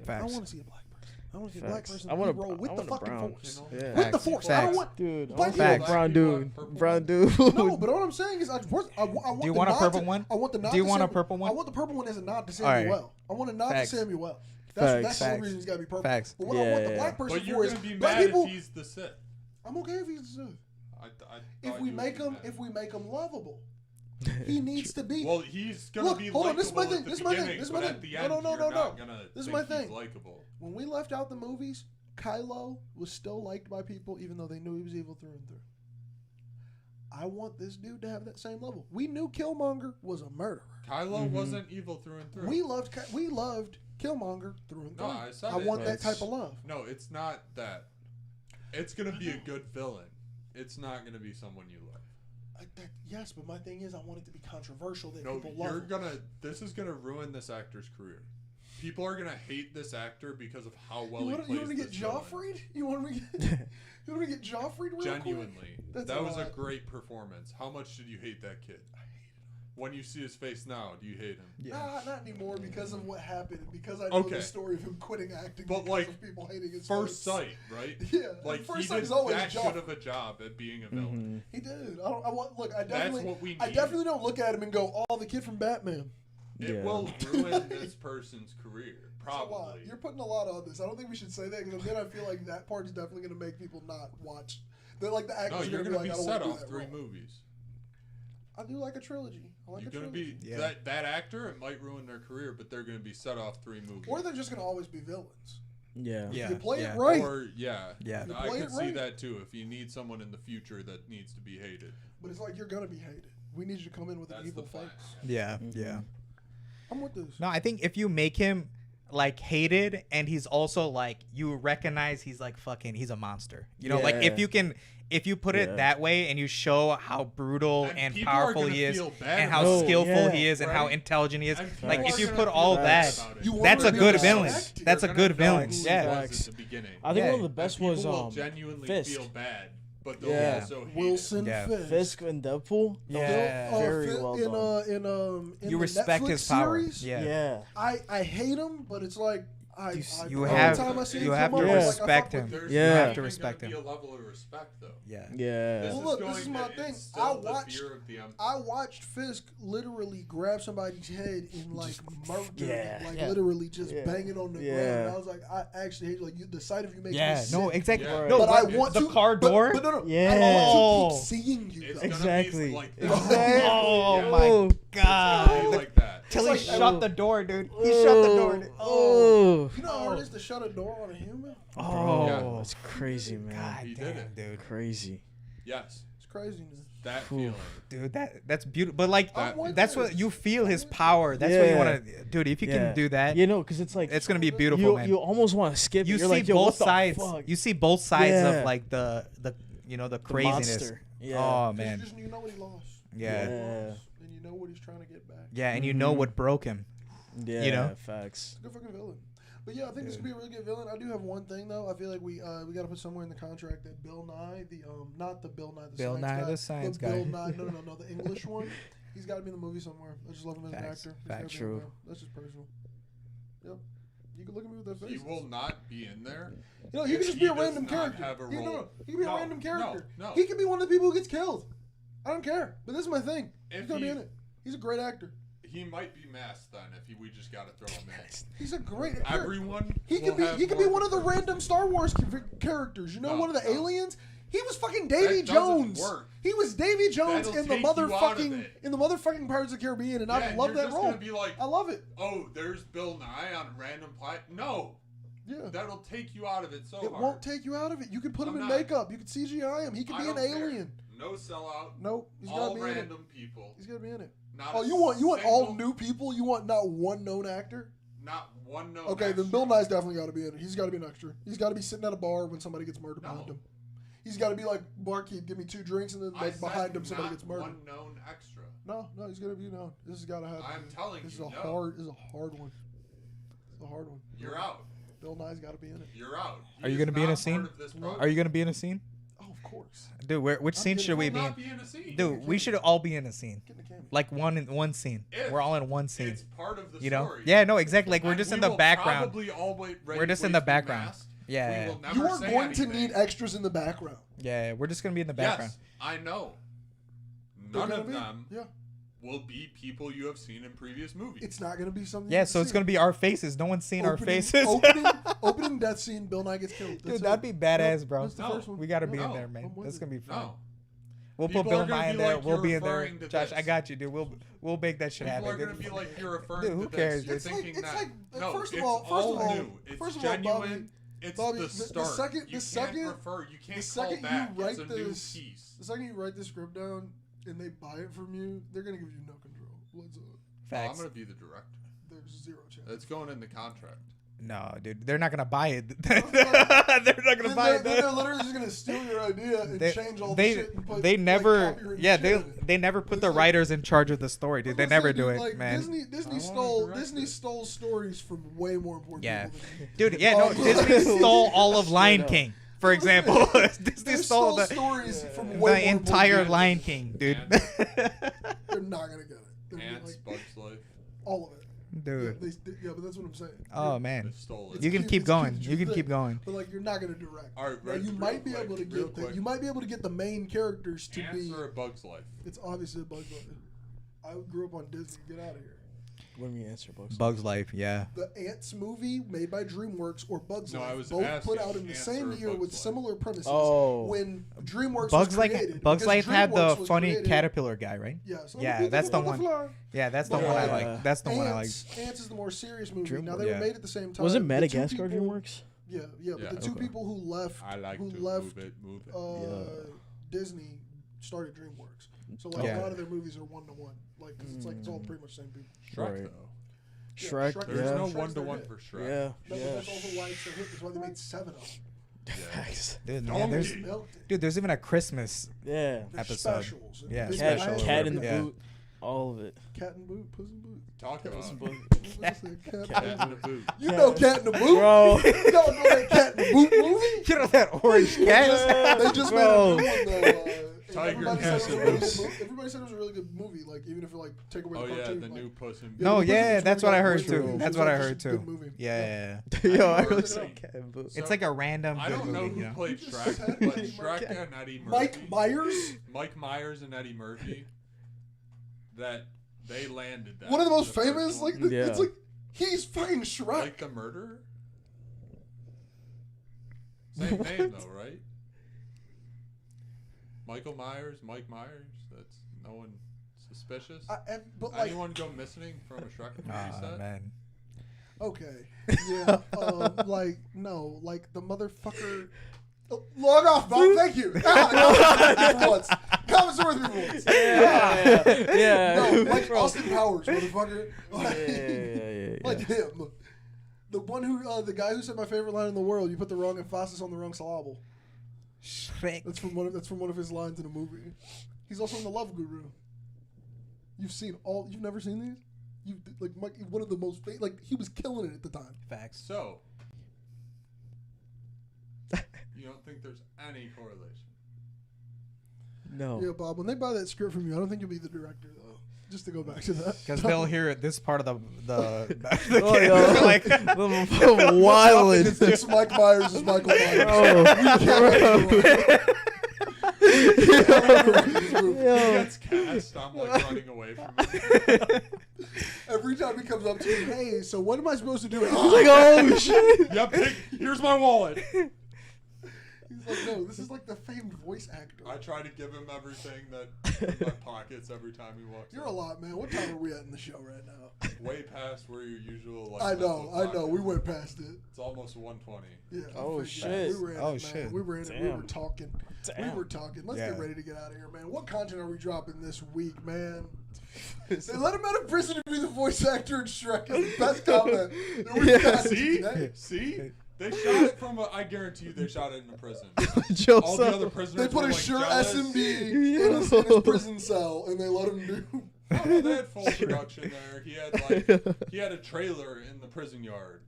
I facts. want to see a black person. I want to see a black Facts. person I want roll with I the want a fucking brown. force. Yeah. With the Facts. force. I Facts. don't want. Dude, I Black want people- a Facts. brown dude. Purple Brown one. dude. No, but what I'm saying is, I want. Do you the want a nod purple to- one? I want the nod Do you to want a Samuel. purple one? I want the purple one as a nod to All right. Samuel. I want a nod Facts. to Samuel. That's the Facts. only reason it's got to be purple. Facts. But what I want the Yeah. black person But you're for is gonna be black mad people. if he's the Sith. I'm okay if he's the Sith. I If thought we you would make be him, mad. if we make him lovable, he needs to be. Well, he's gonna Look, be hold on, this is my likable thing, at the this is my thing, beginning, this is my but thing. at the No, end, no, no, you're no, not no. gonna This is think my he's thing. likable. When we left out the movies, Kylo was still liked by people, even though they knew he was evil through and through. I want this dude to have that same level. We knew Killmonger was a murderer. Kylo wasn't evil through and through. We loved Killmonger through and through. No, I said I it. want that That's- type of love. No, it's not that. It's gonna be a good villain. It's not gonna be someone you love. Yes, but my thing is, I want it to be controversial that No, people love. you're him. gonna. This is gonna ruin this actor's career. People are gonna hate this actor because of how well You he want plays to get this villain. Joffreyed? You want to get? You want to get Joffreyed? Real Genuinely, quick? That's that a was a lot. great performance. How much did you hate that kid? When you see his face now, do you hate him? Nah, not anymore because of what happened. Because I know Okay. the story of him quitting acting But, because like, of people hating his First face. sight, right? Yeah, Like first he sight did is always that Joffrey. good of a job at being a villain. He did. I want. Look, I That's definitely. what we I need. definitely don't look at him and go, "Oh, the kid from Batman." It Yeah. will ruin this person's career, That's a lot. probably. You're putting a lot on this. I don't think we should say that because then I feel like that part is definitely going to make people not watch. They're like the actors No, are you're going to gonna be be like, I set don't want off to do that 3 role. movies. I do like a trilogy. I like You're a gonna trilogy. be Yeah. that actor. It might ruin their career, but they're gonna be set off 3 movies. Or they're just going to always be villains. Yeah. Yeah. You play yeah. it right, Or yeah, Yeah. You I play could it see right. that too. If you need someone in the future that needs to be hated, but it's like you're going to be hated. We need you to come in with an that's evil the plan. face. Yeah. Mhm. Yeah. I'm with this. No, I think if you make him like hated and he's also like you recognize he's like fucking he's a monster. You know, like Yeah. if you put it Yeah. that way and you show how brutal And and people are powerful gonna he is feel bad and how about it. skillful Yeah. he is and how Right? intelligent he is, And people like are if you gonna put all feel that, bad about it. You want that's him a to good be villain. respected. That's a You're good gonna know villain. who he Yeah. was at the beginning. I think Yeah. one of the best And was people will genuinely Fisk. feel bad, but they'll Yeah. also hate Wilson Yeah. Fisk. Fisk and Deadpool. Yeah. Very Fi- well in, done. in You the respect Netflix his power. series, Yeah. Yeah. I hate him, but it's like You every have- time I see you him have come to up, I'm like, I respect fuck with him. you. There's Yeah. not You have to even respect gonna him. be a level of respect though. Yeah. Yeah. This Well, is look, going this is my to thing. instill I the watched- fear of the Empire. I watched Fisk literally grab somebody's head and like murder, yeah. like Yeah. literally just Yeah. banging on the Yeah. ground. And I was like, I actually hate like the sight of you makes Yeah, me no, sick. exactly. Yeah. No, But I but want the to, car door. But no, Yeah. I Oh. want to keep seeing you. It's though. gonna Exactly. be like Exactly. that. Oh Yeah. my Oh. It's gonna be god! like that. Till It's he like- shut the door, dude. He shut the door. Dude. Oh. You know how hard it is to shut a door on a human? Oh. Yeah. It's crazy, man. God He damn, did it. dude. Crazy. Yes, It's craziness. that Oof. feeling. Dude, that's beautiful. But like, That- that's what you feel his power. That's what you Yeah. want to, dude. If you Yeah. can do that, You know, because it's like it's gonna be beautiful, you, man. you almost want to skip. You it. You're see like, yo, both what the sides. fuck? You see both sides Yeah. of like the the The craziness. monster. Yeah. Oh 'Cause man. you know what he lost. Yeah. Yeah. And you know what he's trying to get back. Yeah, and you know what broke him. Yeah. You know? Facts. Good fucking villain. But yeah, I think this could be a really good villain. I do have one thing though. I feel like we got to put somewhere in the contract that Bill Nye, not the Bill Nye, the Bill science Nye, guy, the science but Bill guy. Nye, no, the English one. He's got to be in the movie somewhere. I just love him as an Facts. actor. He's Facts. gotta be in True. there. That's just personal. Yep. You can look at me with that He face. will not be in there. You know, he if could just be a does random not character. have a He, no, role. he could be No, a random character. No. He could be one of the people who gets killed. I don't care. But this is my thing. If He's gonna be he's- in it. He's a great actor. He might be masked then if we just gotta throw him in. He's a great actor. Everyone. He will could be. have He could be more one of the purpose. random Star Wars characters. You know, No, one of the no. aliens. He was fucking Davy That doesn't Jones. work. He was Davy Jones That'll in the take you out of motherfucking it. Pirates of the Caribbean, and I Yeah, love you're that just role. gonna be like, I love it. oh, there's Bill Nye on a random planet. No, Yeah. that'll take you out of it so It hard. won't take you out of it. You could put him I'm in not. makeup. You could CGI him. He could I be an don't care. alien. No sellout. Nope. He's got to All be in it. random people. He's got to be in it. Not Oh, a you want all single- new people? You want not one known actor? Not one known. Okay, then extra. Bill Nye's definitely got to be in it. He's got to be an extra. He's got to be sitting at a bar when somebody gets murdered behind No. him. He's got to be like, barkeep, give me 2 drinks, and then I like said behind him somebody not gets murdered. One known extra. No, he's gonna be known. This has got to happen. I'm telling this you, is a no. hard. This is a hard one. It's a hard one. You're out. Bill Nye's got to be in it. You're out. Are you He is gonna be in a not scene? part of this No. project. Are you gonna be in a scene, Oh, of course. dude? Which scene getting- should we Will be not in? be in a scene. Dude, we should all be in a scene, Get in the camera. like one scene. If We're all in one scene. It's part of the You know? story. Yeah, no, exactly. Like we're And just we in the will background. Probably always We're just in the be background. masked. Yeah, We yeah. will never You are say going to anything. need extras in the background. Yeah, we're just gonna be in the background. Yes, I know. They're None gonna of be. them Yeah. will be people you have seen in previous movies. It's not gonna be something. Yeah, you so it's see. gonna be our faces. No one's seen our Opening- faces. opening death scene. Bill Nye gets killed. That's Dude, that'd it. be badass, Yep, bro. That's the No, first one. We gotta be Yep. in there, I'm man. with That's it. gonna be fun. No. We'll People put Bill are gonna Nye in be there. like, We'll you're be in there. referring to Josh, this. I got you, dude. We'll make that shit People happen. are gonna be like, you're referring Dude, who to cares, this. You're dude? thinking It's that. like- no, first of it's all- new. It's first of all, genuine. Bobby, it's Bobby, the the start. second- you the can't second- refer. You can't the second call you back. write It's a new this- piece. The second you write this script down and they buy it from you, they're gonna give you no control. What's up? Oh, I'm Facts. gonna be the director. There's zero chance. That's going in the contract. No, dude, they're not gonna buy it. They're not gonna buy it. They're literally just gonna steal your idea and change all the shit and put they never, like, copyright yeah, shit in it. they never put It's the like- writers in charge of the story, dude. They That's what never I'm do saying, it, dude. Like, man. Disney stole stories from way more important Yeah, people than me. dude. Yeah, no, Oh, Disney stole all of Lion up. King, for example. Disney They stole stole the stories from way more entire important Lion people. King, dude. They're not gonna get it. They're gonna be Ants, like, Bugs Life. all of it. Dude. Yeah, but that's what I'm saying. Oh Yeah. man, They stole it. you can cute- keep it's going. cute, You can it's keep good. going. But like, you're not gonna direct. All right, Now, real- you might be real able to quick, real get quick. you might be able to get the main characters to Ants be. or a Bug's Life. It's obviously a Bugs Life. I grew up on Disney. Get out of here. What do you answer, Bugs? Bugs Life, yeah. The Ants movie made by DreamWorks or Bugs No, I Life was both put asking out in the Ants same or year Bugs with Life. similar premises. Oh. When DreamWorks Bugs was created, Bugs because Life had the DreamWorks was funny created- caterpillar guy, right? Yeah, so Yeah, I'm a that's the beautiful one. butterfly. Yeah, that's the But, one I yeah. like. That's the one I like. Ants is the more serious movie. Dream- now they yeah. were made at the same time. Was it The two Madagascar people- DreamWorks? Yeah, but Yeah. the two Okay. people who left, I like who to left move it. Yeah. Disney started DreamWorks. So like Yeah. a lot of their movies are 1-to-1, like 'cause it's like it's all pretty much the same people. Shrek Right. though. Shrek, Shrek- There's yeah. no Shrek's one-to-one their for hit. Shrek. Yeah, That's, yeah. that's also why it's their hit. That's why they made 7 of them. Facts. Dude, Don't man, there's They milked it. dude, there's even a Christmas. Yeah. They're episode. specials. And Yeah, Big Cat, special Bad, cat in the yeah. boot. All of it. Cat in boot, puss in boot. Talk Cat about in it. boot. Cat- Cat in Cat in boot. the boot. You know Cat in the Boot? Bro. You don't know that Cat in the Boot movie? You know that orange cat? They just Bro. made a new one though. Tiger Everybody said, Cat it was a in really the good movie. Everybody said it was a really good movie. Like even if it like take away Oh the yeah, cartoon. the like, new Puss in Boots. No, the Puss in yeah, Boots that's movie what I got heard great too. reviews. That's It's what I like heard just a good too. movie. Yeah. Yo, I Look really it said up. cat in boot. It's like a random I good don't know movie, who you know. played You just Shrek, said but Mike Shrek and Eddie Murphy. Mike Myers, Mike Myers and Eddie Murphy. That they landed that. one of the most first famous. one. Like the, Yeah. it's like he's fucking Shrek. Like the murderer. Same name though, right? Michael Myers, Mike Myers. That's no one suspicious. But like, Anyone go missing from a Shrek movie Ah, set? man. okay, yeah, like no, like the motherfucker. Log off, Bob. Thank you. Comments are worth me for once. Yeah. No, like Austin Powers, motherfucker. Like, Yeah. like him. The one who, the guy who said my favorite line in the world. You put the wrong emphasis on the wrong syllable. Shrek. That's from one of his lines in a movie. He's also in The Love Guru. You've never seen these? One of the most he was killing it at the time. Facts. So, you don't think there's any correlation? No. Yeah, Bob. When they buy that script from you, I don't think you'll be the director though. Just to go back to that, Because they'll hear this part of the Oh, yo. like Wildin'. It's Mike Myers is Michael Myers. Oh. He gets cast. I'm like running away from him. Every time he comes up to me, hey, so what am I supposed to do? He's like, oh shit. Yep. Here's my wallet. He's like, no, this is like the famed voice actor. I try to give him everything that's in my pockets every time he walks. You're in. a lot, man. What time are we at in the show right now? Way past where your usual. Like, I mental know. clock We is. went past it. It's almost 1:20. Yeah. Oh, I figured. shit. We were in Oh, it, man. shit. We were in it. We Damn. were talking. Damn. We were talking. Let's Yeah. get ready to get out of here, man. What content are we dropping this week, man? They let him out of prison to be the voice actor in Shrek. Is the best comment that we've Yeah. got See? today. See? They shot it from I guarantee you they shot it in a prison. Joe All the other Sutton. prisoners They put were a like sure jealous. SMD in his prison cell, and they let him do. Oh, no, they had full production there. He had a trailer in the prison yard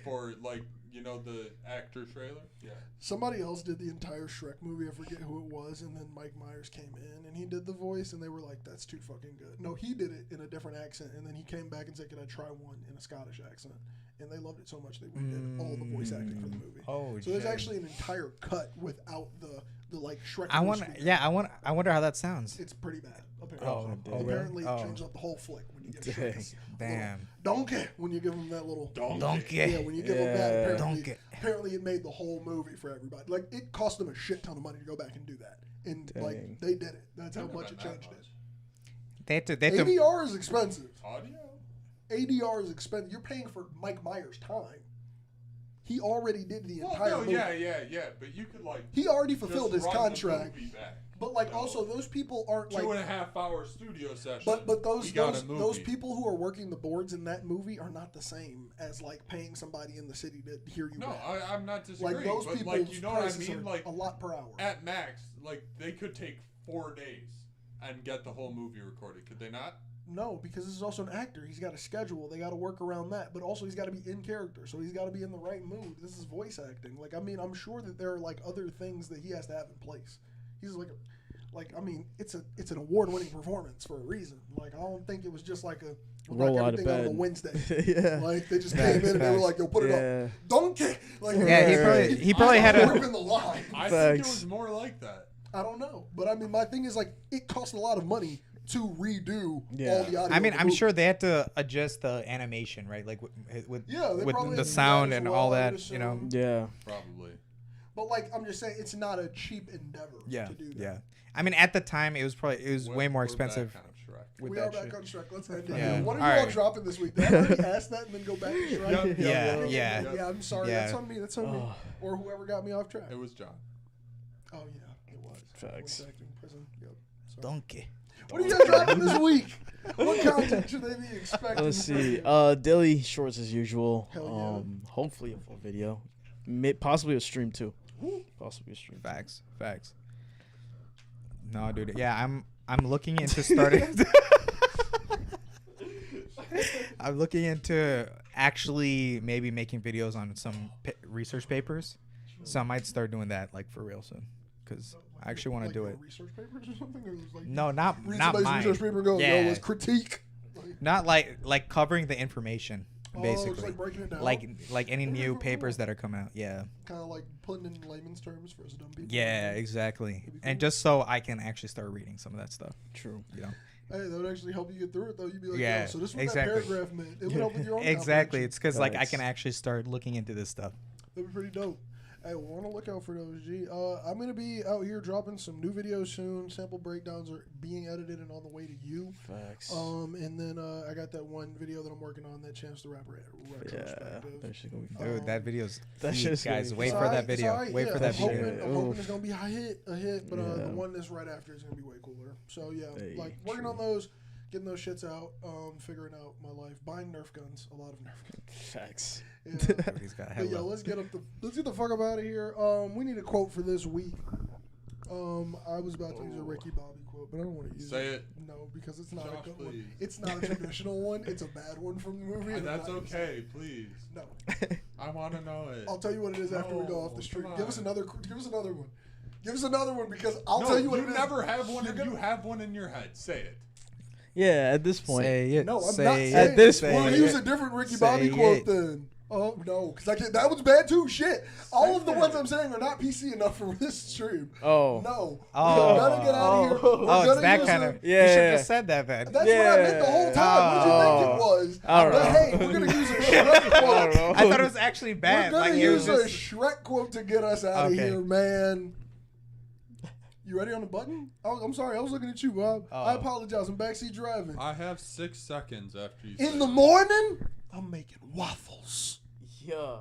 for the actor trailer. Yeah. Somebody else did the entire Shrek movie. I forget who it was, and then Mike Myers came in and he did the voice, and they were like, "That's too fucking good." No, he did it in a different accent, and then he came back and said, "Can I try one in a Scottish accent?" And they loved it so much they redid all the voice acting for the movie. Oh, So there's actually an entire cut without the Shrek. I voice want. speaking. Yeah, I wonder how that sounds. It's pretty bad. Apparently, Oh, really? apparently Oh. it changed up the whole flick when you get Dang. Shrek. Damn. Donkey when you give him that little Donkey. Yeah, when you give them that, Yeah. apparently it made the whole movie for everybody. Like, it cost them a shit ton of money to go back and do that. And, Dang. they did it. That's how Couldn't much have it been that changed much. it. They had to. ADR is expensive. Audio? ADR is expensive. You're paying for Mike Myers' time. He already did the Well, entire no, movie. yeah. But you could He already just fulfilled his run the contract. movie back. But, like, No. also, those people aren't, like... 2.5-hour studio session. But those we got a movie. those people who are working the boards in that movie are not the same as, like, paying somebody in the city to hear you No, rap. I'm not disagreeing. Like, those but people, like, you know what I prices mean? are Like a lot per hour. at max, like they could take 4 days and get the whole movie recorded. Could they not? No, because this is also an actor. He's got a schedule. They got to work around that. But also, he's got to be in character. So he's got to be in the right mood. This is voice acting. Like, I mean, I'm sure that there are, like, other things that he has to have in place. He's I mean, it's an award-winning performance for a reason. Like, I don't think it was just like a Roll out of everything on a bed. Wednesday. Yeah. Like, they just Facts, came in and they were facts. like, yo, put it Yeah. up. Donkey! Like, Yeah, he probably had a. ripping the line. I think it Facts. was more like that. I don't know. But, I mean, my thing is, like, it cost a lot of money to redo Yeah. all the audio. I mean, of the I'm movie. sure they had to adjust the animation, right? Like with Yeah, they probably with had to the do sound that as and well, all I would that, you know. assume. Yeah. Probably. But, like, I'm just saying, it's not a cheap endeavor Yeah, to do that. yeah. I mean, at the time, it was way more We're expensive. back on Shrek. With We that are back shit. on Shrek. Let's end it. Yeah. What are All you all right. dropping this week? Did I already ask that and then go back to Shrek? Yep. Yeah. Yeah, I'm sorry. Yeah. That's on me. That's on me. Oh. Or whoever got me off track. It was John. Oh, yeah, it was. Facts. Voice acting, prison. Yep. Sorry. Donkey. What are you guys dropping this week? What content should they be expecting? Let's from see. you? Daily shorts as usual. Hell Hopefully a full video. Possibly a stream too. Possibly a stream. Facts. No, dude. Yeah, I'm looking into starting. I'm looking into actually maybe making videos on some research papers. So I might start doing that like for real soon, because I actually want to Like, do it. Research papers or something? Or it was like No, not read not somebody's mine. research paper and go, Yeah. yo, let's critique. Like, Not like covering the information, oh, basically. just like breaking it down. like any new papers that are coming out. Yeah. Kind of like putting in layman's terms for us dumb people. Yeah, exactly. That'd be And cool. just so I can actually start reading some of that stuff. True. You know. Hey, that would actually help you get through it, though. You'd be like, Yeah, yo, so this is what exactly. that paragraph meant. It would help with your own Exactly. comprehension. It's because like I Facts. can actually start looking into this stuff. That'd be pretty dope. Hey, we're on the lookout for those, G. I'm going to be out here dropping some new videos soon. Sample breakdowns are being edited and on the way to you. Facts. And then I got that one video that I'm working on, that Chance the Rapper Yeah. retrospective. That shit's gonna be Dude, Um, that video's that heat, shit's gonna guys. be Wait fire. for that It's video. alright, Wait yeah, for that I'm hoping, video. I'm Oof. hoping it's going to be a hit, but Yeah. the one that's right after is going to be way cooler. So, yeah, Hey, like working true. on those. getting those shits out, figuring out my life, buying Nerf guns, a lot of Nerf guns. Facts. Yeah. He's got But yo, let's get the fuck up out of here. We need a quote for this week. I was about to use a Ricky Bobby quote, but I don't want to use Say it. No, because it's not Josh, a good please. one. It's not a traditional one. It's a bad one from the movie. and That's I'm not okay, please. No. I want to know it. I'll tell you what it is after we go off the No, street. come Give us on. another one. Give us another one because I'll No, tell you what it you is. never have one, You're and you have one in your head. Say it. Yeah, at this point. Say it. No, I'm say not it, saying At this say We'll point. it. use a different Ricky Say Bobby quote it. then. Oh no, because that one's bad too. Shit, all of the Say ones it. I'm saying are not PC enough for this stream. Oh. No, Oh. we gotta get out of here. Oh. We're Oh, it's gonna that use kind a- of. Yeah. You should have just said that, man. That's what I meant the whole time. What do you think it was? I don't but know. hey, we're gonna use a Shrek I quote. don't know. I thought it was actually We're bad. gonna Like it was use a just. Shrek quote to get us out Okay. of here, man. You ready on the button? Oh, I'm sorry, I was looking at you, Bob. Oh. I apologize. I'm backseat driving. I have 6 seconds after you say In the it. morning, I'm making waffles. Yeah.